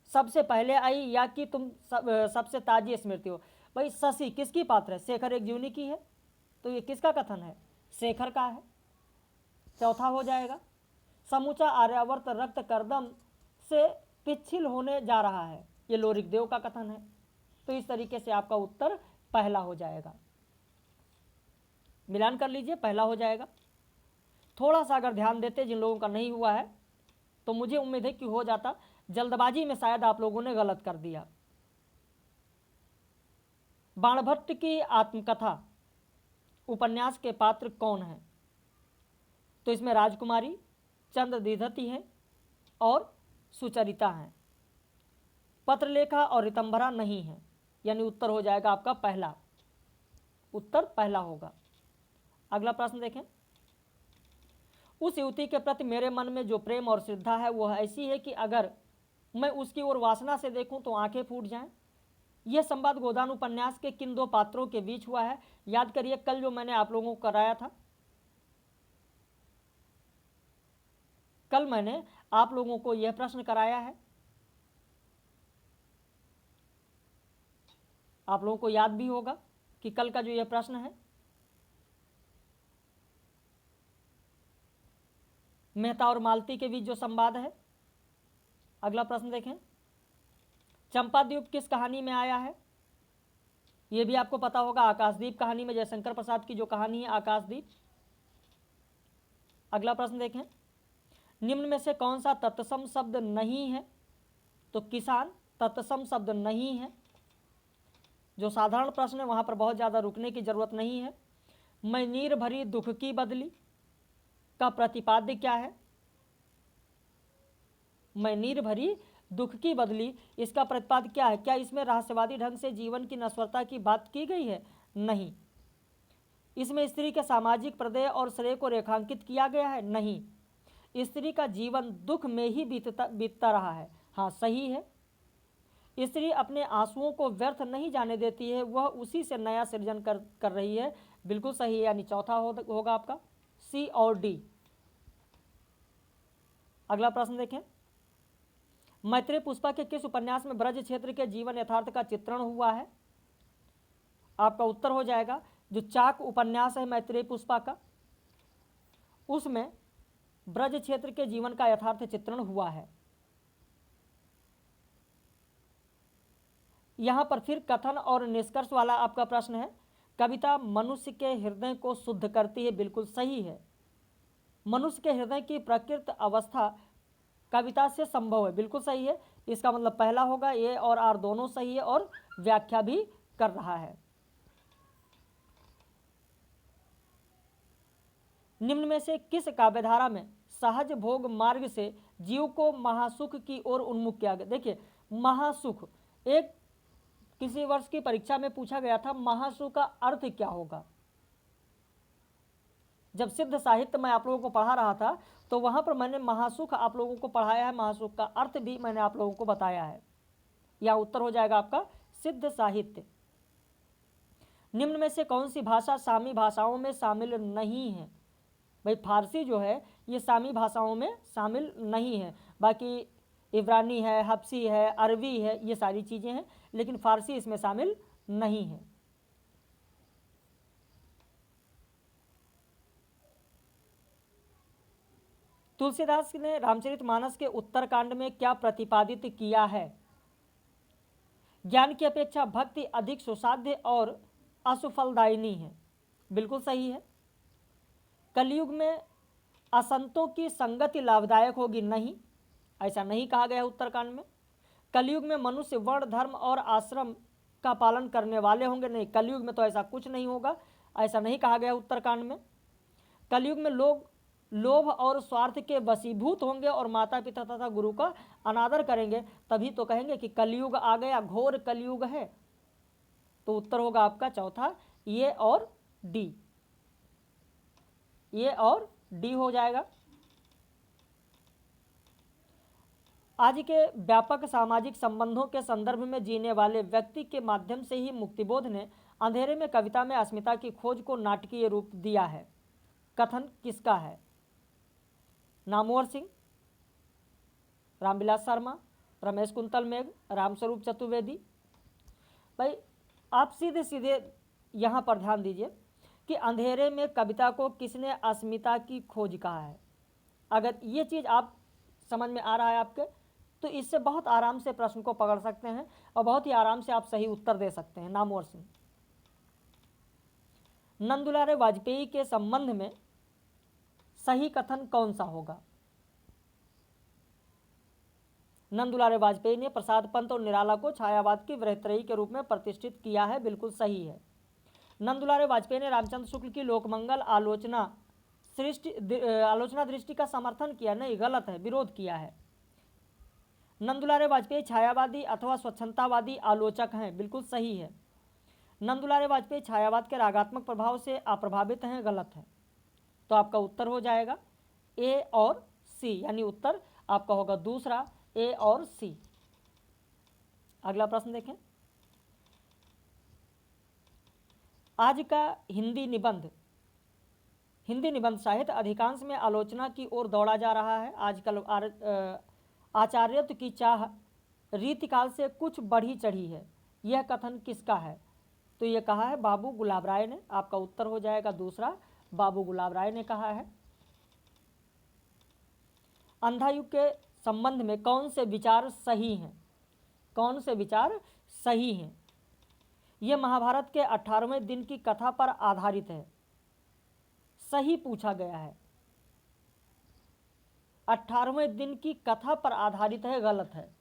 सबसे पहले आई या कि तुम सबसे ताजी स्मृति हो। भाई शशि किसकी पात्र है? शेखर एक जीवनी की है, तो ये किसका कथन है? शेखर का है, चौथा हो जाएगा। समूचा आर्यावर्त रक्त करदम से पिछिल होने जा रहा है, ये लोरिक देव का कथन है। तो इस तरीके से आपका उत्तर पहला हो जाएगा। मिलान कर लीजिए, पहला हो जाएगा। थोड़ा सा अगर ध्यान देते, जिन लोगों का नहीं हुआ है, तो मुझे उम्मीद है कि हो जाता। जल्दबाजी में शायद आप लोगों ने गलत कर दिया। बाणभट्ट की आत्मकथा उपन्यास के पात्र कौन हैं? तो इसमें राजकुमारी, चंद्रदिधति हैं और सुचरिता हैं। पत्रलेखा और ऋतंभरा नहीं है, यानी उत्तर हो जाएगा आपका पहला, उत्तर पहला होगा। अगला प्रश्न देखें, उस युवती के प्रति मेरे मन में जो प्रेम और श्रद्धा है वह ऐसी है कि अगर मैं उसकी ओर वासना से देखूं तो आंखें फूट जाएं। यह संवाद गोदान उपन्यास के किन दो पात्रों के बीच हुआ है? याद करिए कल जो मैंने आप लोगों को कराया था, कल मैंने आप लोगों को यह प्रश्न कराया है, आप लोगों को याद भी होगा कि कल का जो यह प्रश्न है, मेहता और मालती के बीच जो संवाद है। अगला प्रश्न देखें, चंपाद्वीप किस कहानी में आया है? यह भी आपको पता होगा, आकाशदीप कहानी में जयशंकर प्रसाद की जो कहानी है आकाशदीप। अगला प्रश्न देखें, निम्न में से कौन सा तत्सम शब्द नहीं है? तो किसान तत्सम शब्द नहीं है। जो साधारण प्रश्न है वहां पर बहुत ज़्यादा रुकने की जरूरत नहीं है। मैं नीर भरी दुख की बदली का प्रतिपाद्य क्या है? मैं नीर भरी दुख की बदली, इसका प्रतिपाद्य क्या है? क्या इसमें रहस्यवादी ढंग से जीवन की नश्वरता की बात की गई है? नहीं। इसमें स्त्री के सामाजिक प्रदेय और श्रेय को रेखांकित किया गया है? नहीं। स्त्री का जीवन दुख में ही बीतता रहा है? हाँ, सही है। स्त्री अपने आंसुओं को व्यर्थ नहीं जाने देती है, वह उसी से नया सृजन कर रही है। बिल्कुल सही है, यानी चौथा होगा आपका सी और डी। अगला प्रश्न देखें, मैत्रेय पुष्पा के किस उपन्यास में ब्रज क्षेत्र के जीवन यथार्थ का चित्रण हुआ है? आपका उत्तर हो जाएगा जो चाक उपन्यास है मैत्रेय पुष्पा का, उसमें ब्रज क्षेत्र के जीवन का यथार्थ चित्रण हुआ है। यहां पर फिर कथन और निष्कर्ष वाला आपका प्रश्न है, कविता मनुष्य के हृदय को शुद्ध करती है? बिल्कुल सही है। मनुष्य के हृदय की प्रकृत अवस्था कविता से संभव है? बिल्कुल सही है। इसका मतलब पहला होगा, ए और आर दोनों सही है और व्याख्या भी कर रहा है। निम्न में से किस काव्यधारा में सहज भोग मार्ग से जीव को महासुख की ओर उन्मुख किया गया? देखिए, महासुख एक किसी वर्ष की परीक्षा में पूछा गया था, महासुख का अर्थ क्या होगा? जब सिद्ध साहित्य मैं आप लोगों को पढ़ा रहा था तो वहां पर मैंने महासुख आप लोगों को पढ़ाया है, महासुख का अर्थ भी मैंने आप लोगों को बताया है। यह उत्तर हो जाएगा आपका सिद्ध साहित्य। निम्न में से कौन सी भाषा सामी भाषाओं में शामिल नहीं है? भाई फारसी जो है ये सामी भाषाओं में शामिल नहीं है, बाकी इब्रानी है, हब्सी है, अरबी है, ये सारी चीज़ें हैं, लेकिन फारसी इसमें शामिल नहीं है। तुलसीदास ने रामचरितमानस के उत्तरकांड में क्या प्रतिपादित किया है? ज्ञान की अपेक्षा भक्ति अधिक सुसाध्य और असुफलदायिनी है? बिल्कुल सही है। कलयुग में असंतों की संगति लाभदायक होगी? नहीं, ऐसा नहीं कहा गया उत्तरकांड में। कलयुग में मनुष्य वर्ण धर्म और आश्रम का पालन करने वाले होंगे? नहीं, कलयुग में तो ऐसा कुछ नहीं होगा, ऐसा नहीं कहा गया उत्तरकांड में। कलयुग में लोग लोभ और स्वार्थ के वशीभूत होंगे और माता पिता तथा गुरु का अनादर करेंगे, तभी तो कहेंगे कि कलयुग आ गया, घोर कलयुग है। तो उत्तर होगा आपका चौथा, ये और डी। ये और डी हो जाएगा। आज के व्यापक सामाजिक संबंधों के संदर्भ में जीने वाले व्यक्ति के माध्यम से ही मुक्तिबोध ने अंधेरे में कविता में अस्मिता की खोज को नाटकीय रूप दिया है। कथन किसका है? नामवर सिंह, रामविलास शर्मा, रमेश कुंतल मेघ, रामस्वरूप चतुर्वेदी। भाई आप सीधे सीधे यहाँ पर ध्यान दीजिए कि अंधेरे में कविता को किसने अस्मिता की खोज कहा है। अगर ये चीज़ आप समझ में आ रहा है आपके, तो इससे बहुत आराम से प्रश्न को पकड़ सकते हैं और बहुत ही आराम से आप सही उत्तर दे सकते हैं। नामवर सिंह। नंदुलारे वाजपेयी के संबंध में सही कथन कौन सा होगा? नंदुलारे वाजपेयी ने प्रसाद पंत और निराला को छायावाद की वृहत्रयी के रूप में प्रतिष्ठित किया है? बिल्कुल सही है। नंदुलारे वाजपेयी ने रामचंद्र शुक्ल की लोकमंगल आलोचना दृष्टि का समर्थन किया? नहीं, गलत है, विरोध किया है। नंदुलारे वाजपेयी छायावादी अथवा स्वच्छंदतावादी आलोचक हैं? बिल्कुल सही है। नंदुलारे वाजपेयी छायावाद के रागात्मक प्रभाव से अप्रभावित हैं? गलत है। तो आपका उत्तर हो जाएगा ए और सी, यानी उत्तर आपका होगा दूसरा, ए और सी। अगला प्रश्न देखें। आज का हिंदी निबंध साहित्य अधिकांश में आलोचना की ओर दौड़ा जा रहा है। आजकल आचार्यत्व की चाह रीतिकाल से कुछ बढ़ी चढ़ी है। यह कथन किसका है? तो यह कहा है बाबू गुलाब राय ने। आपका उत्तर हो जाएगा दूसरा, बाबू गुलाब राय ने कहा है। अंधायुग के संबंध में कौन से विचार सही हैं? कौन से विचार सही हैं? यह महाभारत के 18वें दिन की कथा पर आधारित है। सही पूछा गया है। 18वें दिन की कथा पर आधारित है, गलत है।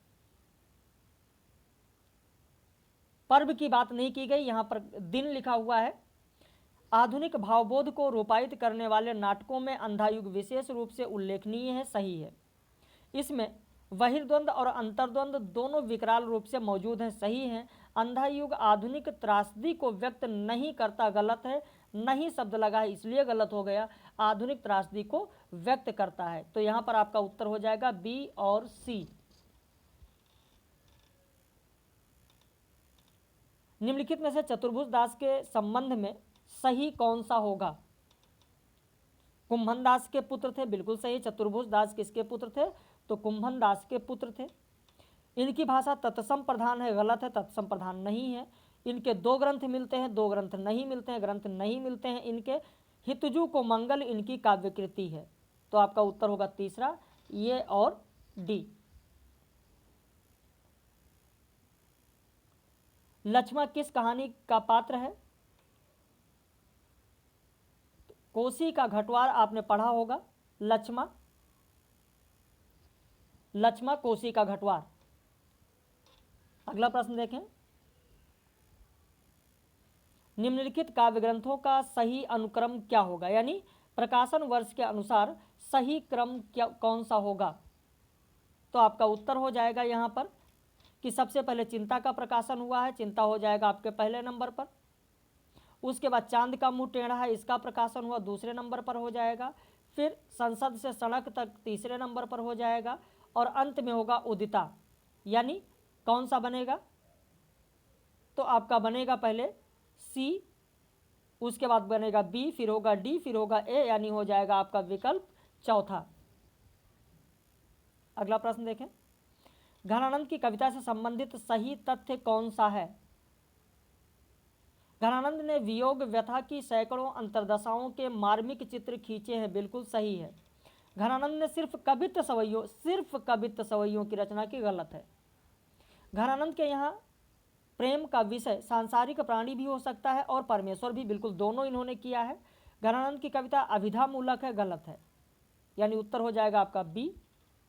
पर्व की बात नहीं की गई, यहां पर दिन लिखा हुआ है। आधुनिक भावबोध को रूपायित करने वाले नाटकों में अंधायुग विशेष रूप से उल्लेखनीय है, सही है। इसमें बहिर्द्वंद और अंतर्द्वंद दोनों विकराल रूप से मौजूद हैं, सही हैं। अंधायुग आधुनिक त्रासदी को व्यक्त नहीं करता, गलत है। नहीं शब्द लगा है इसलिए गलत हो गया। आधुनिक त्रासदी को व्यक्त करता है। तो यहां पर आपका उत्तर हो जाएगा बी और सी। निम्नलिखित में से चतुर्भुज दास के संबंध में सही कौन सा होगा? कुंभन दास के पुत्र थे, बिल्कुल सही। चतुर्भुज दास किसके पुत्र थे? तो कुंभन दास के पुत्र थे। इनकी भाषा तत्सम प्रधान है, गलत है। तत्सम प्रधान नहीं है। इनके 2 ग्रंथ मिलते हैं, 2 ग्रंथ नहीं मिलते हैं, ग्रंथ नहीं मिलते हैं इनके। हितजू को मंगल इनकी काव्यकृति है। तो आपका उत्तर होगा तीसरा, ये और डी। लक्ष्मण किस कहानी का पात्र है? कोसी का घटवार आपने पढ़ा होगा। लक्ष्मण कोसी का घटवार। अगला प्रश्न देखें। निम्नलिखित काव्य ग्रंथों का सही अनुक्रम क्या होगा? यानी प्रकाशन वर्ष के अनुसार सही क्रम क्या कौन सा होगा? तो आपका उत्तर हो जाएगा यहां पर कि सबसे पहले चिंता का प्रकाशन हुआ है, चिंता हो जाएगा आपके पहले नंबर पर। उसके बाद चांद का मुंह टेढ़ा है, इसका प्रकाशन हुआ दूसरे नंबर पर हो जाएगा। फिर संसद से सड़क तक तीसरे नंबर पर हो जाएगा। और अंत में होगा उदिता। यानी कौन सा बनेगा? तो आपका बनेगा पहले सी, उसके बाद बनेगा बी, फिर होगा डी, फिर होगा ए, यानी हो जाएगा आपका विकल्प चौथा। अगला प्रश्न देखें। घनानंद की कविता से संबंधित सही तथ्य कौन सा है? घनानंद ने वियोग व्यथा की सैकड़ों अंतर्दशाओं के मार्मिक चित्र खींचे हैं, बिल्कुल सही है। घनानंद ने सिर्फ कवित्त सवैयों की रचना की, गलत है। घनानंद के यहाँ प्रेम का विषय सांसारिक प्राणी भी हो सकता है और परमेश्वर भी, बिल्कुल दोनों इन्होंने किया है। घनानंद की कविता अभिधा मूलक है, गलत है। यानी उत्तर हो जाएगा आपका बी,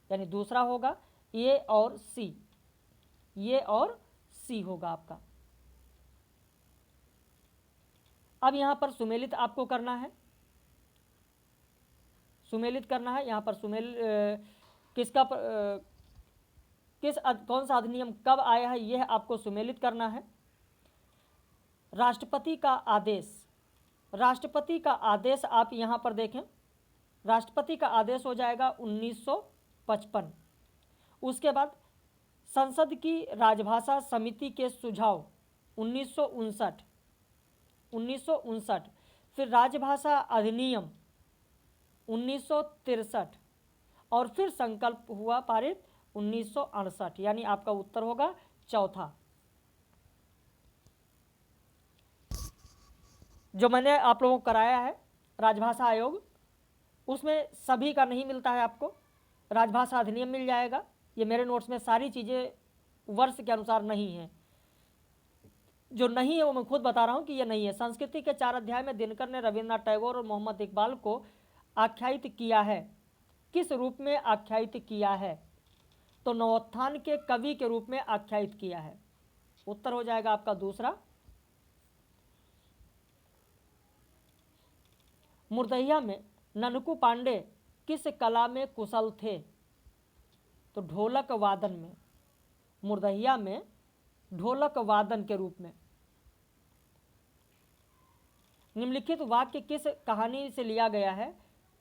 यानी दूसरा होगा। ए और सी, ये और सी होगा आपका। अब यहां पर सुमेलित आपको करना है, सुमेलित करना है। यहां पर कौन सा अधिनियम कब आया है, यह आपको सुमेलित करना है। राष्ट्रपति का आदेश आप यहां पर देखें। राष्ट्रपति का आदेश हो जाएगा 1955। उसके बाद संसद की राजभाषा समिति के सुझाव 1959। फिर राजभाषा अधिनियम 1963 और फिर संकल्प हुआ पारित 1968। यानी आपका उत्तर होगा चौथा। जो मैंने आप लोगों को कराया है राजभाषा आयोग, उसमें सभी का नहीं मिलता है आपको। राजभाषा अधिनियम मिल जाएगा। ये मेरे नोट्स में सारी चीज़ें वर्ष के अनुसार नहीं है। जो नहीं है वो मैं खुद बता रहा हूँ कि ये नहीं है। संस्कृति के 4 अध्याय में दिनकर ने रविन्द्रनाथ टैगोर और मोहम्मद इकबाल को आख्यायित किया है। किस रूप में आख्यायित किया है? तो नवोत्थान के कवि के रूप में आख्यायित किया है। उत्तर हो जाएगा आपका दूसरा। मुर्दहिया में ननकू पांडे किस कला में कुशल थे? तो ढोलक वादन में। मुर्दहिया में ढोलक वादन के रूप में। निम्नलिखित वाक्य किस कहानी से लिया गया है?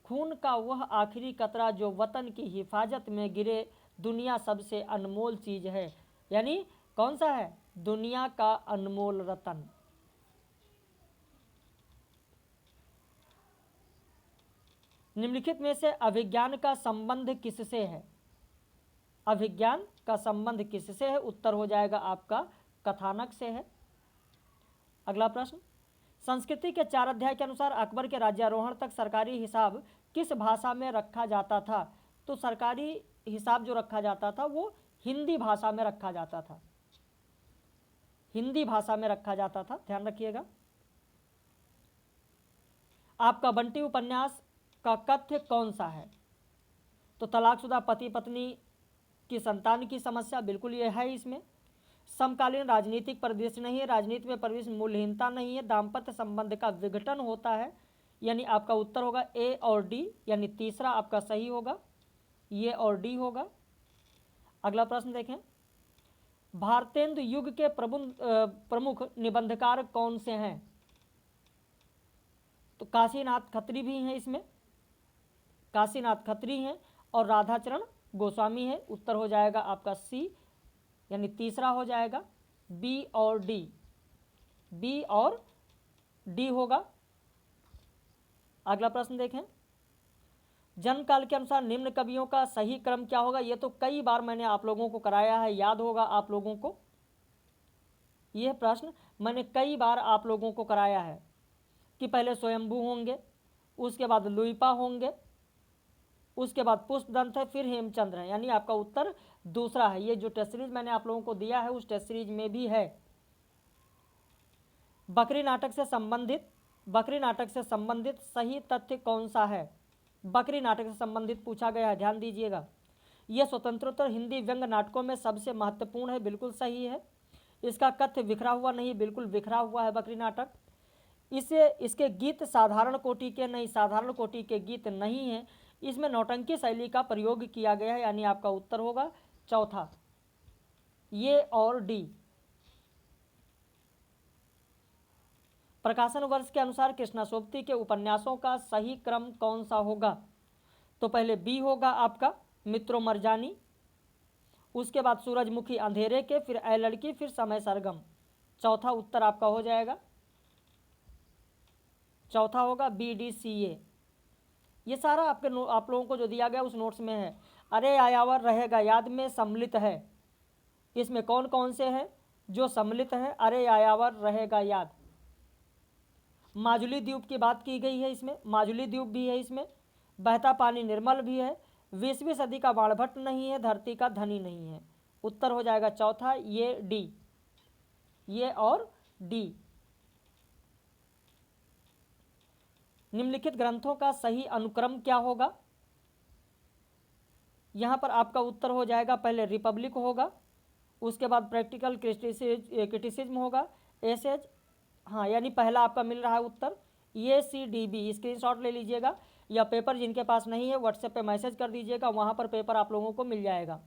खून का वह आखिरी कतरा जो वतन की हिफाजत में गिरे दुनिया सबसे अनमोल चीज है, यानी कौन सा है? दुनिया का अनमोल रतन। निम्नलिखित में से अभिज्ञान का संबंध किससे है? अभिज्ञान का संबंध किससे है? उत्तर हो जाएगा आपका कथानक से है। अगला प्रश्न, संस्कृति के 4 अध्याय के अनुसार अकबर के राज्यारोहण तक सरकारी हिसाब किस भाषा में रखा जाता था? तो सरकारी हिसाब जो रखा जाता था वो हिंदी भाषा में रखा जाता था, हिंदी भाषा में रखा जाता था, ध्यान रखिएगा। आपका बंटी उपन्यास का कथ्य कौन सा है? तो तलाकशुदा पति पत्नी की संतान की समस्या, बिल्कुल ये है इसमें। समकालीन राजनीतिक परिदृश्य नहीं है, राजनीति में प्रवेश मूल्यहीनता नहीं है, दाम्पत्य संबंध का विघटन होता है, यानी आपका उत्तर होगा ए और डी, यानी तीसरा आपका सही होगा, ये और डी होगा। अगला प्रश्न देखें, भारतेंदु युग के प्रमुख निबंधकार कौन से हैं? तो काशीनाथ खत्री भी हैं इसमें, काशीनाथ खत्री हैं और राधाचरण गोस्वामी है। उत्तर हो जाएगा आपका सी, यानी तीसरा हो जाएगा, बी और डी, बी और डी होगा। अगला प्रश्न देखें, जन्म काल के अनुसार निम्न कवियों का सही क्रम क्या होगा? ये तो कई बार मैंने आप लोगों को कराया है, याद होगा आप लोगों को, यह प्रश्न मैंने कई बार आप लोगों को कराया है कि पहले स्वयंभू होंगे, उसके बाद लुइपा होंगे, उसके बाद पुष्पदंत है, फिर हेमचंद्र है, यानी आपका उत्तर दूसरा है। ये जो टेस्ट सीरीज मैंने आप लोगों को दिया है उस टेस्ट सीरीज में भी है। बकरी नाटक से संबंधित सही तथ्य कौन सा है? बकरी नाटक से संबंधित पूछा गया है, ध्यान दीजिएगा। यह स्वतंत्रोत्तर हिंदी व्यंग्य नाटकों में सबसे महत्वपूर्ण है, बिल्कुल सही है। इसका कथ्य बिखरा हुआ नहीं, बिल्कुल बिखरा हुआ है बकरी नाटक। इसके गीत साधारण कोटि के नहीं, साधारण कोटि के गीत नहीं है। इसमें नौटंकी शैली का प्रयोग किया गया है, यानी आपका उत्तर होगा चौथा, ये और डी। प्रकाशन वर्ष के अनुसार कृष्णाशोभती के उपन्यासों का सही क्रम कौन सा होगा? तो पहले बी होगा आपका मित्रों मरजानी, उसके बाद सूरजमुखी अंधेरे के, फिर ऐ लड़की, फिर समय सरगम। चौथा उत्तर आपका हो जाएगा, चौथा होगा बी डी सी ए। ये सारा आप लोगों को जो दिया गया उस नोट्स में है। अरे आयावर रहेगा याद में सम्मिलित है, इसमें कौन कौन से हैं जो सम्मिलित हैं? अरे आयावर रहेगा याद, माजुली द्वीप की बात की गई है इसमें, माजुली द्वीप भी है इसमें, बहता पानी निर्मल भी है, 20वीं सदी का बाणभट्ट नहीं है, धरती का धनी नहीं है। उत्तर हो जाएगा चौथा, ये डी, ये और डी। निम्नलिखित ग्रंथों का सही अनुक्रम क्या होगा? यहाँ पर आपका उत्तर हो जाएगा पहले रिपब्लिक होगा, उसके बाद प्रैक्टिकल क्रिटिसिज्म होगा, एसेज, हाँ यानी पहला आपका मिल रहा है उत्तर, ये सी डी बी। स्क्रीनशॉट ले लीजिएगा या पेपर जिनके पास नहीं है व्हाट्सएप पे मैसेज कर दीजिएगा, वहाँ पर पेपर आप लोगों को मिल जाएगा।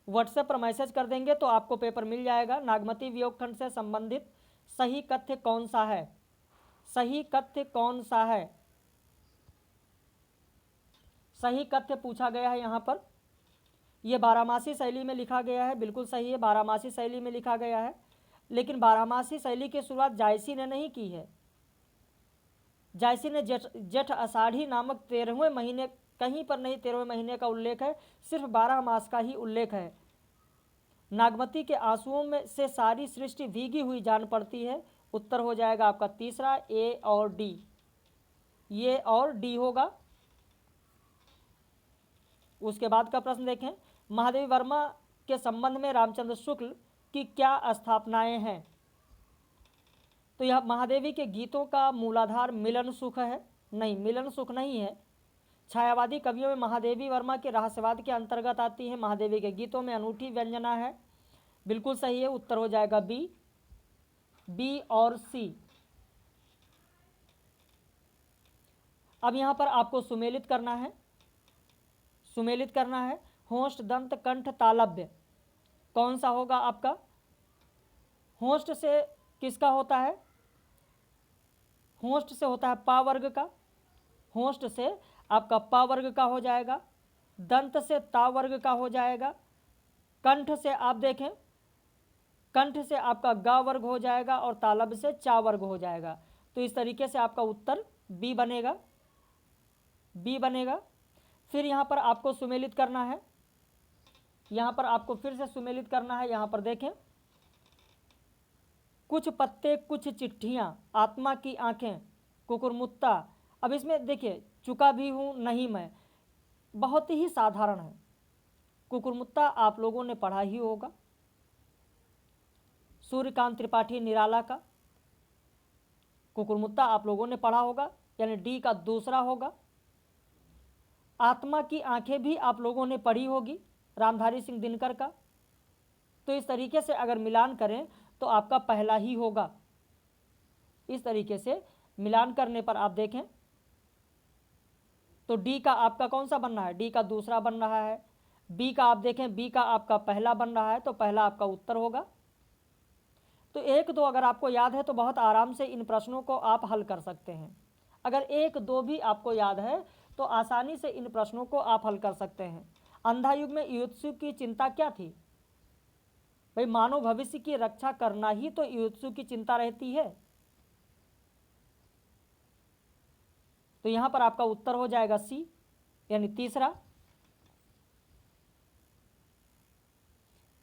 व्हाट्सएप पर मैसेज कर देंगे तो आपको पेपर मिल जाएगा। नागमती वियोग खंड से संबंधित सही कथ्य कौन सा है? सही कथ्य कौन सा है? सही कथ्य पूछा गया है यहाँ पर। यह बारामासी शैली में लिखा गया है, बिल्कुल सही है, बारामासी शैली में लिखा गया है। लेकिन बारामासी शैली की शुरुआत जायसी ने नहीं की है। जायसी ने जेठ आषाढ़ी नामक 13वें महीने, कहीं पर नहीं 13वें महीने का उल्लेख है, सिर्फ 12 मास का ही उल्लेख है। नागमती के आंसुओं में से सारी सृष्टि भीगी हुई जान पड़ती है। उत्तर हो जाएगा आपका तीसरा, ए और डी, ये और डी होगा। उसके बाद का प्रश्न देखें, महादेवी वर्मा के संबंध में रामचंद्र शुक्ल की क्या स्थापनाएं हैं? तो यह महादेवी के गीतों का मूलाधार मिलन सुख है, नहीं मिलन सुख नहीं है। छायावादी कवियों में महादेवी वर्मा के रहस्यवाद के अंतर्गत आती है। महादेवी के गीतों में अनूठी व्यंजना है, बिल्कुल सही है। उत्तर हो जाएगा बी, बी और सी। अब यहाँ पर आपको सुमेलित करना है, सुमेलित करना है। होस्ट दंत कंठ तालव्य कौन सा होगा आपका? होस्ट से किसका होता है? होस्ट से होता है पा वर्ग का, होस्ट से आपका पा वर्ग का हो जाएगा। दंत से ता वर्ग का हो जाएगा, कंठ से आप देखें, कंठ से आपका गा वर्ग हो जाएगा और तालब से चा वर्ग हो जाएगा। तो इस तरीके से आपका उत्तर बी बनेगा, बी बनेगा। फिर यहाँ पर आपको सुमेलित करना है, यहाँ पर आपको फिर से सुमेलित करना है। यहाँ पर देखें, कुछ पत्ते कुछ चिट्ठियाँ, आत्मा की आंखें, कुकुरमुत्ता। अब इसमें देखिए, चुका भी हूँ नहीं मैं, बहुत ही साधारण है। कुकुरमुत्ता आप लोगों ने पढ़ा ही होगा, सूर्यकांत त्रिपाठी निराला का। कुकुरमुत्ता आप लोगों ने पढ़ा होगा, यानी डी का दूसरा होगा। आत्मा की आंखें भी आप लोगों ने पढ़ी होगी, रामधारी सिंह दिनकर का। तो इस तरीके से अगर मिलान करें तो आपका पहला ही होगा। इस तरीके से मिलान करने पर आप देखें तो डी का आपका कौन सा बन रहा है, डी का दूसरा बन रहा है। बी का आप देखें, बी का आपका पहला बन रहा है, तो पहला आपका उत्तर होगा। तो एक दो अगर आपको याद है तो बहुत आराम से इन प्रश्नों को आप हल कर सकते हैं। अगर एक दो भी आपको याद है तो आसानी से इन प्रश्नों को आप हल कर सकते हैं। अंधा युग में युत्सु की चिंता क्या थी? भाई मानव भविष्य की रक्षा करना ही तो युत्सु की चिंता रहती है। तो यहां पर आपका उत्तर हो जाएगा सी, यानी तीसरा।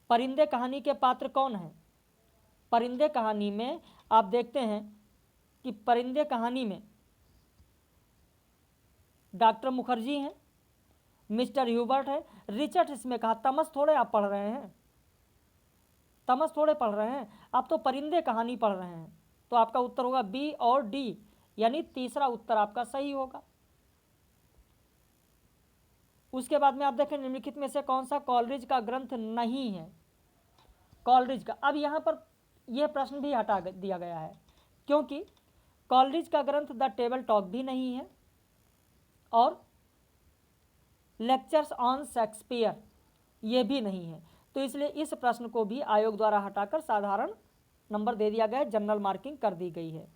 परिंदे कहानी के पात्र कौन हैं? परिंदे कहानी में आप देखते हैं कि परिंदे कहानी में डॉक्टर मुखर्जी हैं, मिस्टर ह्यूबर्ट है, रिचर्ड इसमें कहा। तमस थोड़े आप पढ़ रहे हैं, तमस थोड़े पढ़ रहे हैं आप, तो परिंदे कहानी पढ़ रहे हैं। तो आपका उत्तर होगा बी और डी, यानी तीसरा उत्तर आपका सही होगा। उसके बाद में आप देखें, निम्नलिखित में से कौन सा कॉलरिज का ग्रंथ नहीं है? कॉलरिज का, अब यहाँ पर यह प्रश्न भी हटा दिया गया है, क्योंकि कॉलरिज का ग्रंथ द टेबल टॉक भी नहीं है और लेक्चर्स ऑन शेक्सपियर ये भी नहीं है। तो इसलिए इस प्रश्न को भी आयोग द्वारा हटाकर साधारण नंबर दे दिया गया है, जनरल मार्किंग कर दी गई है।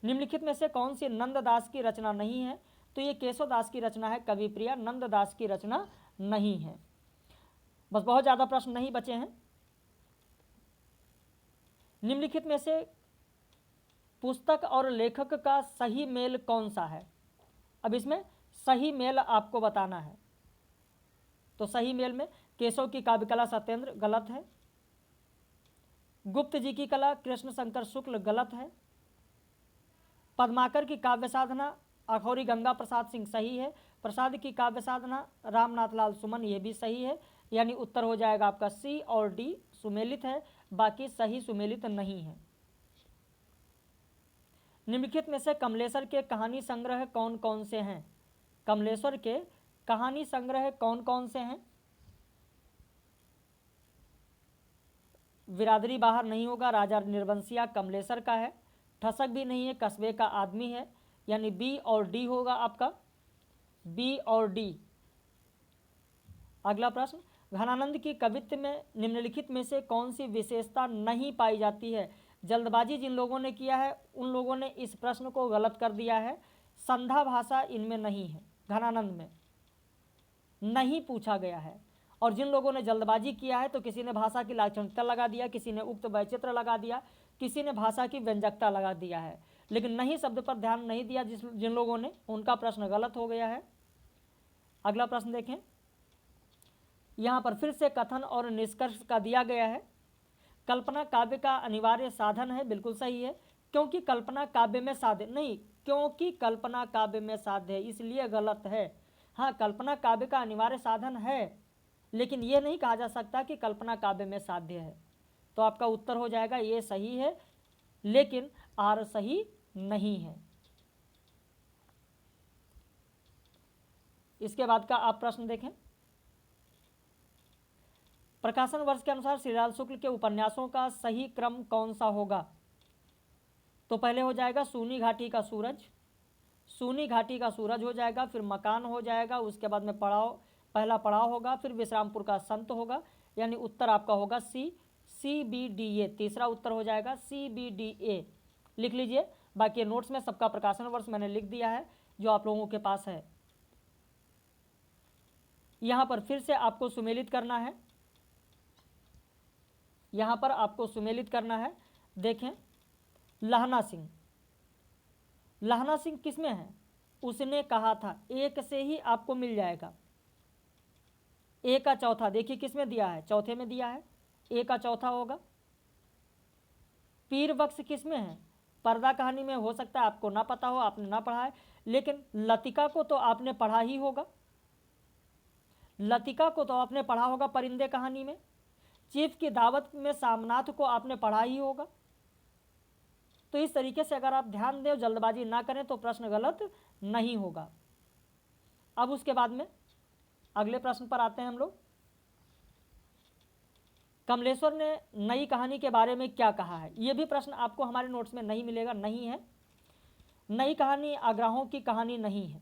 निम्नलिखित में से कौन सी नंददास की रचना नहीं है? तो ये केशवदास की रचना है कविप्रिया, नंददास की रचना नहीं है। बस बहुत ज़्यादा प्रश्न नहीं बचे हैं। निम्नलिखित में से पुस्तक और लेखक का सही मेल कौन सा है? अब इसमें सही मेल आपको बताना है। तो सही मेल में केशव की काव्य कला सत्येंद्र गलत है, गुप्त जी की कला कृष्ण शंकर शुक्ल गलत है, पद्माकर की काव्य साधना अखौरी गंगा प्रसाद सिंह सही है, प्रसाद की काव्य साधना रामनाथ लाल सुमन ये भी सही है। यानी उत्तर हो जाएगा आपका सी और डी सुमेलित है, बाकी सही सुमेलित नहीं है। निम्नलिखित में से कमलेश्वर के कहानी संग्रह कौन कौन से हैं? कमलेश्वर के कहानी संग्रह कौन कौन से हैं? विरादरी बाहर नहीं होगा, राजा निर्वंशिया कमलेश्वर का है। ठसक भी नहीं है, कस्बे का आदमी है। यानी बी और डी होगा आपका, बी और डी। अगला प्रश्न, घनानंद की कवित्व में निम्नलिखित में से कौन सी विशेषता नहीं पाई जाती है? जल्दबाजी जिन लोगों ने किया है उन लोगों ने इस प्रश्न को गलत कर दिया है। संधा भाषा इनमें नहीं है, घनानंद में नहीं पूछा गया है। और जिन लोगों ने जल्दबाजी किया है तो किसी ने भाषा की लाक्षणिकता लगा दिया, किसी ने उक्त वैचित्र लगा दिया, किसी ने भाषा की व्यंजकता लगा दिया है, लेकिन नहीं शब्द पर ध्यान नहीं दिया जिन लोगों ने, उनका प्रश्न गलत हो गया है। अगला प्रश्न देखें, यहाँ पर फिर से कथन और निष्कर्ष का दिया गया है। कल्पना काव्य का अनिवार्य साधन है, बिल्कुल सही है, क्योंकि कल्पना काव्य में साध्य नहीं, क्योंकि कल्पना काव्य में साध्य है इसलिए गलत है। हाँ, कल्पना काव्य का अनिवार्य साधन है, लेकिन ये नहीं कहा जा सकता कि कल्पना काव्य में साध्य है। तो आपका उत्तर हो जाएगा ये सही है, लेकिन आर सही नहीं है। इसके बाद का आप प्रश्न देखें, प्रकाशन वर्ष के अनुसार श्रीलाल शुक्ल के उपन्यासों का सही क्रम कौन सा होगा? तो पहले हो जाएगा सूनी घाटी का सूरज, सूनी घाटी का सूरज हो जाएगा, फिर मकान हो जाएगा, उसके बाद में पड़ाव, पहला पड़ाव होगा, फिर विश्रामपुर का संत होगा। यानी उत्तर आपका होगा सी, सी बी डी ए, तीसरा उत्तर हो जाएगा सी बी डी ए। लिख लीजिए, बाकी नोट्स में सबका प्रकाशन वर्ष मैंने लिख दिया है जो आप लोगों के पास है। यहाँ पर फिर से आपको सुमेलित करना है, यहाँ पर आपको सुमेलित करना है। देखें, लहना सिंह, लहना सिंह किसमें है? उसने कहा था, एक से ही आपको मिल जाएगा। ए का चौथा देखिए किसमें दिया है? चौथे में दिया है, ए का चौथा होगा। पीर बख्श किसमें है? पर्दा कहानी में। हो सकता है आपको ना पता हो, आपने ना पढ़ा है, लेकिन लतिका को तो आपने पढ़ा ही होगा, लतिका को तो आपने पढ़ा होगा परिंदे कहानी में। चीफ की दावत में सामनाथ को आपने पढ़ा ही होगा। तो इस तरीके से अगर आप ध्यान दें, जल्दबाजी ना करें तो प्रश्न गलत नहीं होगा। अब उसके बाद में अगले प्रश्न पर आते हैं हम लोग। कमलेश्वर ने नई कहानी के बारे में क्या कहा है? यह भी प्रश्न आपको हमारे नोट्स में नहीं मिलेगा, नहीं है। नई कहानी आग्रहों की कहानी नहीं है,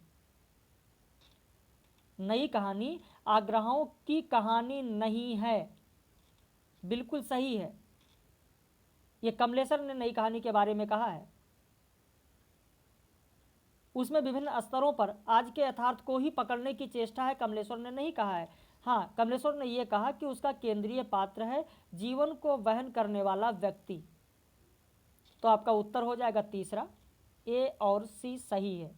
नई कहानी आग्रहों की कहानी नहीं है, बिल्कुल सही है। यह कमलेश्वर ने नई कहानी के बारे में कहा है। उसमें विभिन्न स्तरों पर आज के यथार्थ को ही पकड़ने की चेष्टा है, कमलेश्वर ने नहीं कहा है। हाँ, कमलेश्वर ने यह कहा कि उसका केंद्रीय पात्र है जीवन को वहन करने वाला व्यक्ति। तो आपका उत्तर हो जाएगा तीसरा, ए और सी सही है,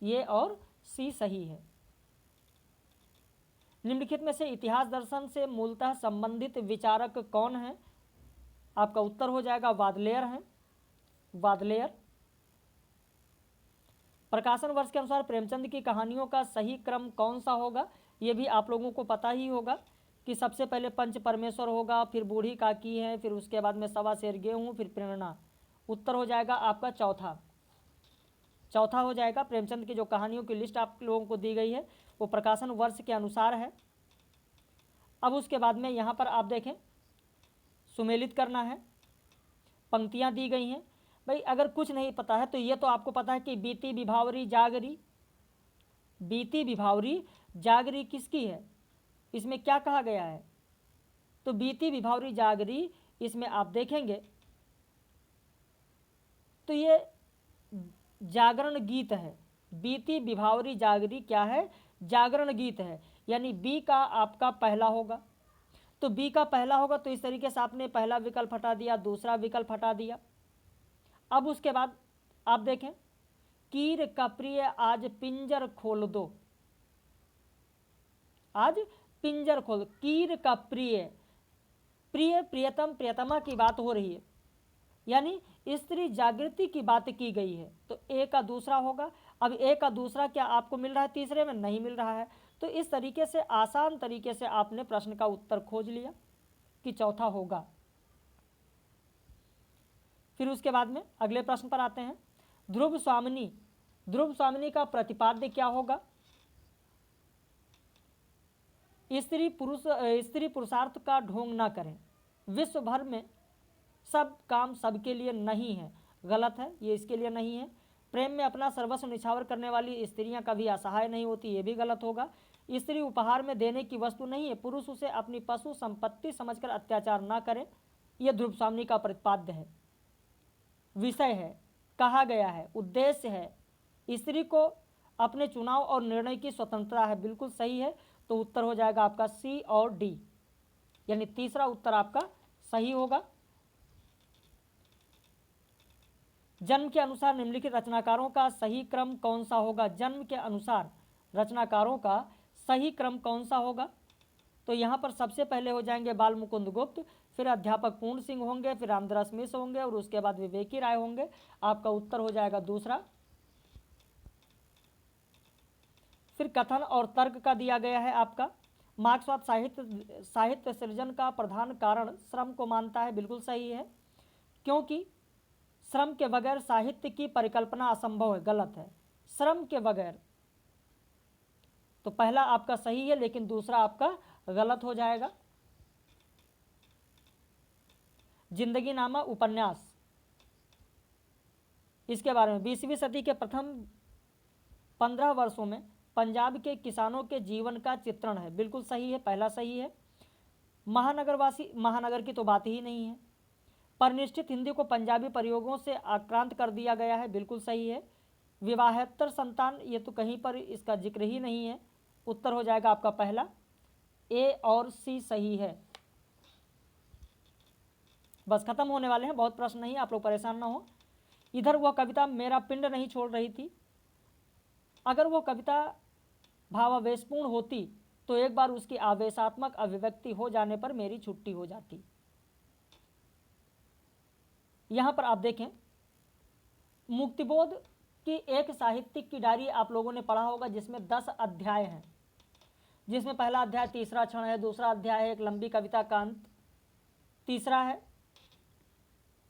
ये और सी सही है। निम्नलिखित में से इतिहास दर्शन से मूलतः संबंधित विचारक कौन है? आपका उत्तर हो जाएगा वादलेयर हैं, वादलेयर। प्रकाशन वर्ष के अनुसार प्रेमचंद की कहानियों का सही क्रम कौन सा होगा? ये भी आप लोगों को पता ही होगा कि सबसे पहले पंच परमेश्वर होगा, फिर बूढ़ी काकी है, फिर उसके बाद में सवा शेर गेहूँ, फिर प्रेरणा। उत्तर हो जाएगा आपका चौथा, चौथा हो जाएगा। प्रेमचंद की जो कहानियों की लिस्ट आप लोगों को दी गई है वो प्रकाशन वर्ष के अनुसार है। अब उसके बाद में यहाँ पर आप देखें, सुमेलित करना है, पंक्तियाँ दी गई हैं। भाई अगर कुछ नहीं पता है तो ये तो आपको पता है कि बीती विभावरी जागरी, बीती विभावरी जागरी किसकी है? इसमें क्या कहा गया है? तो बीती विभावरी जागरी, इसमें आप देखेंगे तो ये जागरण गीत है। बीती विभावरी जागरी क्या है? जागरण गीत है, यानी बी का आपका पहला होगा। तो बी का पहला होगा तो इस तरीके से आपने पहला विकल्प हटा दिया, दूसरा विकल्प हटा दिया। अब उसके बाद आप देखें, कीर का प्रिय आज पिंजर खोल दो, आज पिंजर खोल। कीर का प्रिय, प्रिय प्रियतम प्रियतमा की बात हो रही है, यानी स्त्री जागृति की बात की गई है। तो ए का दूसरा होगा। अब ए का दूसरा क्या आपको मिल रहा है? तीसरे में नहीं मिल रहा है। तो इस तरीके से आसान तरीके से आपने प्रश्न का उत्तर खोज लिया कि चौथा होगा। फिर उसके बाद में अगले प्रश्न पर आते हैं। ध्रुव स्वामिनी, ध्रुव स्वामिनी का प्रतिपाद्य क्या होगा? स्त्री पुरुषार्थ का ढोंग ना करें, विश्व भर में सब काम सबके लिए नहीं है, गलत है, ये इसके लिए नहीं है। प्रेम में अपना सर्वस्व निछावर करने वाली स्त्रियां कभी असहाय नहीं होती, ये भी गलत होगा। स्त्री उपहार में देने की वस्तु नहीं है, पुरुष उसे अपनी पशु संपत्ति समझकर अत्याचार ना करे, यह ध्रुव स्वामिनी का प्रतिपाद्य है, विषय है, कहा गया है, उद्देश्य है। स्त्री को अपने चुनाव और निर्णय की स्वतंत्रता है, बिल्कुल सही है। तो उत्तर हो जाएगा आपका सी और डी, यानी तीसरा उत्तर आपका सही होगा। जन्म के अनुसार निम्नलिखित रचनाकारों का सही क्रम कौन सा होगा? जन्म के अनुसार रचनाकारों का सही क्रम कौन सा होगा? तो यहाँ पर सबसे पहले हो जाएंगे बाल मुकुंद गुप्त, फिर अध्यापक पूर्ण सिंह होंगे, फिर रामदास मिश्र होंगे और उसके बाद विवेकी राय होंगे। आपका उत्तर हो जाएगा दूसरा। फिर कथन और तर्क का दिया गया है आपका, मार्क्सवाद साहित्य सृजन का प्रधान कारण श्रम को मानता है, बिल्कुल सही है, क्योंकि श्रम के बगैर साहित्य की परिकल्पना असंभव है, गलत है, श्रम के बगैर। तो पहला आपका सही है लेकिन दूसरा आपका गलत हो जाएगा। जिंदगी नामा उपन्यास, इसके बारे में 20वीं सदी के प्रथम 15 वर्षों में पंजाब के किसानों के जीवन का चित्रण है, बिल्कुल सही है, पहला सही है। महानगरवासी, महानगर की तो बात ही नहीं है। परिनिष्ठित हिंदी को पंजाबी प्रयोगों से आक्रांत कर दिया गया है, बिल्कुल सही है। विवाहेतर संतान, ये तो कहीं पर इसका जिक्र ही नहीं है। उत्तर हो जाएगा आपका पहला, ए और सी सही है। बस खत्म होने वाले हैं, बहुत प्रश्न नहीं, आप लोग परेशान ना हो। इधर वह कविता मेरा पिंड नहीं छोड़ रही थी। अगर वो कविता भावावेशपूर्ण होती तो एक बार उसकी आवेशात्मक अभिव्यक्ति हो जाने पर मेरी छुट्टी हो जाती। यहां पर आप देखें, मुक्तिबोध की एक साहित्यिक की डायरी आप लोगों ने पढ़ा होगा जिसमें 10 अध्याय हैं, जिसमें पहला अध्याय तीसरा क्षण है, दूसरा अध्याय है एक लंबी कविता का अंत, तीसरा है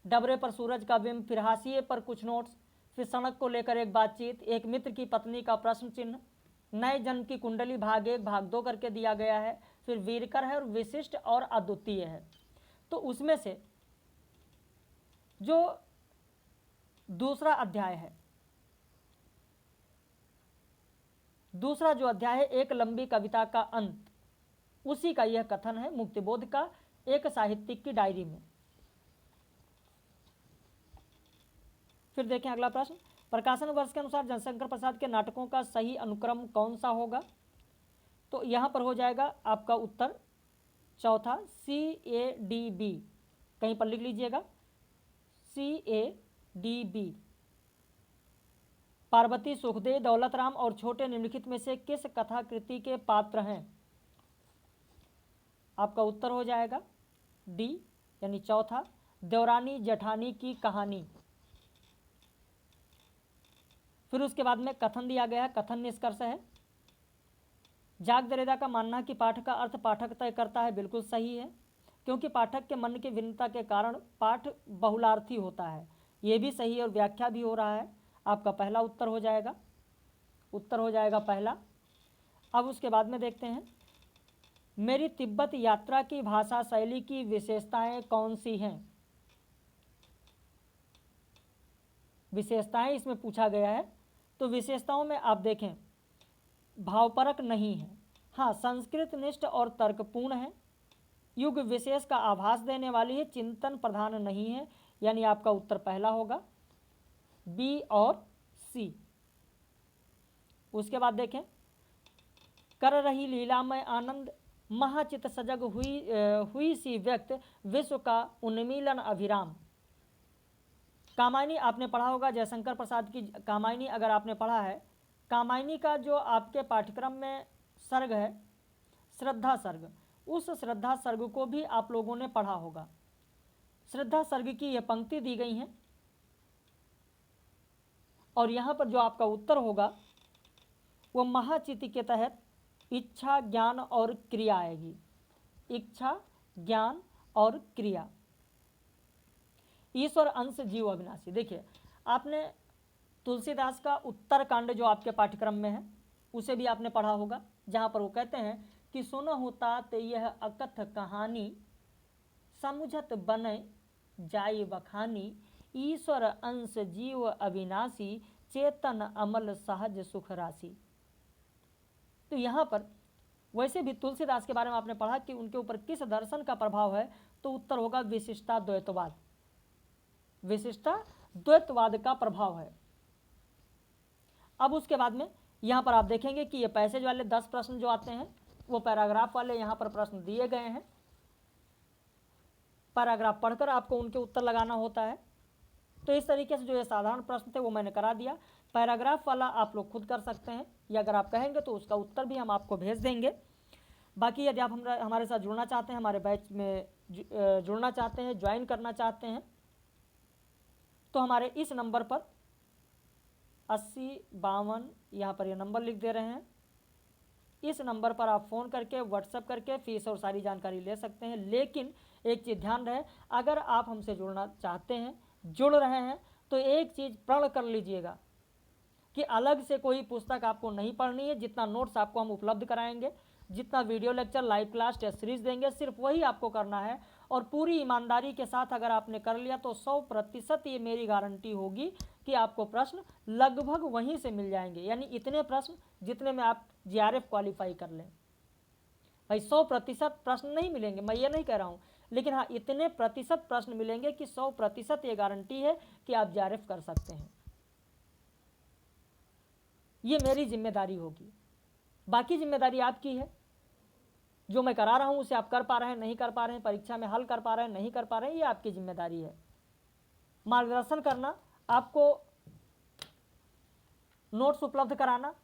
डबरे पर सूरज का बिंब, फिर हाशिए पर कुछ नोट्स, फिर सड़क को लेकर एक बातचीत, एक मित्र की पत्नी का प्रश्न चिन्ह, नए जन्म की कुंडली भाग 1 भाग 2 करके दिया गया है, फिर वीरकर है और विशिष्ट और अद्वितीय है। तो उसमें से जो दूसरा अध्याय है, दूसरा जो अध्याय है एक लंबी कविता का अंत, उसी का यह कथन है मुक्तिबोध का एक साहित्यिक की डायरी में। फिर देखें अगला प्रश्न, प्रकाशन वर्ष के अनुसार जयशंकर प्रसाद के नाटकों का सही अनुक्रम कौन सा होगा? तो यहां पर हो जाएगा आपका उत्तर चौथा, CADB, कहीं पर लिख लीजिएगा CADB। पार्वती, सुखदेव, दौलतराम और छोटे निम्नलिखित में से किस कथाकृति के पात्र हैं? आपका उत्तर हो जाएगा D यानी चौथा, देवरानी जेठानी की कहानी। फिर उसके बाद में कथन दिया गया है, कथन निष्कर्ष है। जाक दरेदा का मानना है कि पाठ का अर्थ पाठक तय करता है, बिल्कुल सही है, क्योंकि पाठक के मन की भिन्नता के कारण पाठ बहुलार्थी होता है, ये भी सही है और व्याख्या भी हो रहा है। आपका पहला उत्तर हो जाएगा, उत्तर हो जाएगा पहला। अब उसके बाद में देखते हैं, मेरी तिब्बत यात्रा की भाषा शैली की विशेषताएं कौन सी हैं? विशेषताएं इसमें पूछा गया है, तो विशेषताओं में आप देखें भावपरक नहीं है, हाँ संस्कृत निष्ठ और तर्कपूर्ण है, युग विशेष का आभास देने वाली है, चिंतन प्रधान नहीं है, यानी आपका उत्तर पहला होगा, B और C। उसके बाद देखें, कर रही लीला में आनंद, महाचित सजग हुई सी व्यक्त, विश्व का उन्मीलन अभिराम। कामायनी आपने पढ़ा होगा, जयशंकर प्रसाद की कामायनी अगर आपने पढ़ा है, कामायनी का जो आपके पाठ्यक्रम में सर्ग है श्रद्धा सर्ग, उस श्रद्धा सर्ग को भी आप लोगों ने पढ़ा होगा। श्रद्धा सर्ग की यह पंक्ति दी गई हैं और यहाँ पर जो आपका उत्तर होगा वो महाचिति के तहत इच्छा, ज्ञान और क्रिया आएगी। इच्छा, ज्ञान और क्रिया, ईश्वर अंश जीव अविनाशी। देखिए आपने तुलसीदास का उत्तरकांड जो आपके पाठ्यक्रम में है उसे भी आपने पढ़ा होगा, जहाँ पर वो कहते हैं कि सुनहु तात यह अकथ कहानी, समुझत बने जाय बखानी, ईश्वर अंश जीव अविनाशी, चेतन अमल सहज सुख राशि। तो यहाँ पर वैसे भी तुलसीदास के बारे में आपने पढ़ा कि उनके ऊपर किस दर्शन का प्रभाव है, तो उत्तर होगा विशिष्टा द्वैतवाद। विशिष्टा द्वैतवाद का प्रभाव है। अब उसके बाद में यहाँ पर आप देखेंगे कि ये पैसेज वाले 10 प्रश्न जो आते हैं वो पैराग्राफ वाले यहाँ पर प्रश्न दिए गए हैं, पैराग्राफ पढ़कर आपको उनके उत्तर लगाना होता है। तो इस तरीके से जो ये साधारण प्रश्न थे वो मैंने करा दिया। पैराग्राफ वाला आप लोग खुद कर सकते हैं, या अगर आप कहेंगे तो उसका उत्तर भी हम आपको भेज देंगे। बाकी यदि आप हमारे साथ जुड़ना चाहते हैं, हमारे बैच में जुड़ना चाहते हैं, ज्वाइन करना चाहते हैं, तो हमारे इस नंबर पर 8052 यहाँ पर यह नंबर लिख दे रहे हैं, इस नंबर पर आप फ़ोन करके व्हाट्सएप करके फीस और सारी जानकारी ले सकते हैं। लेकिन एक चीज़ ध्यान रहे, अगर आप हमसे जुड़ना चाहते हैं, जुड़ रहे हैं, तो एक चीज़ प्रण कर लीजिएगा कि अलग से कोई पुस्तक आपको नहीं पढ़नी है। जितना नोट्स आपको हम उपलब्ध कराएंगे, जितना video lecture, live class, test series देंगे, सिर्फ वही आपको करना है। और पूरी ईमानदारी के साथ अगर आपने कर लिया तो 100% ये मेरी गारंटी होगी कि आपको प्रश्न लगभग वहीं से मिल जाएंगे, यानी इतने प्रश्न जितने में आप JRF क्वालिफाई कर लें। भाई 100% प्रश्न नहीं मिलेंगे, मैं ये नहीं कह रहा हूँ, लेकिन हाँ इतने प्रतिशत प्रश्न मिलेंगे कि 100% ये गारंटी है कि आप JRF कर सकते हैं। ये मेरी जिम्मेदारी होगी। बाकी जिम्मेदारी आपकी है। जो मैं करा रहा हूँ उसे आप कर पा रहे हैं, नहीं कर पा रहे हैं, परीक्षा में हल कर पा रहे हैं, नहीं कर पा रहे हैं, ये आपकी जिम्मेदारी है। मार्गदर्शन करना, आपको नोट्स उपलब्ध कराना,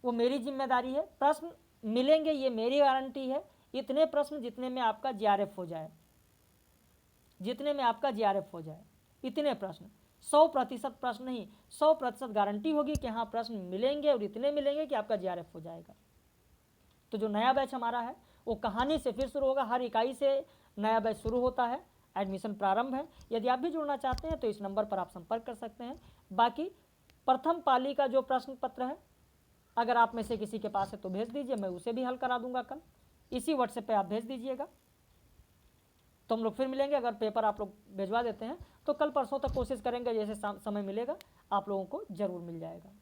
वो मेरी जिम्मेदारी है। प्रश्न मिलेंगे, ये मेरी गारंटी है। इतने प्रश्न जितने में आपका जीआरएफ हो जाए, जितने में आपका जीआरएफ हो जाए, इतने प्रश्न, 100% प्रश्न नहीं, 100% गारंटी होगी कि हाँ प्रश्न मिलेंगे और इतने मिलेंगे कि आपका जीआरएफ हो जाएगा। तो जो नया बैच हमारा है वो कहानी से फिर शुरू होगा। हर इकाई से नया बैच शुरू होता है, एडमिशन प्रारंभ है। यदि आप भी जुड़ना चाहते हैं तो इस नंबर पर आप संपर्क कर सकते हैं। बाकी प्रथम पाली का जो प्रश्न पत्र है, अगर आप में से किसी के पास है तो भेज दीजिए, मैं उसे भी हल करा दूंगा कल। इसी व्हाट्सएप पे आप भेज दीजिएगा तो हम लोग फिर मिलेंगे। अगर पेपर आप लोग भिजवा देते हैं तो कल परसों तक कोशिश करेंगे, जैसे समय मिलेगा आप लोगों को ज़रूर मिल जाएगा।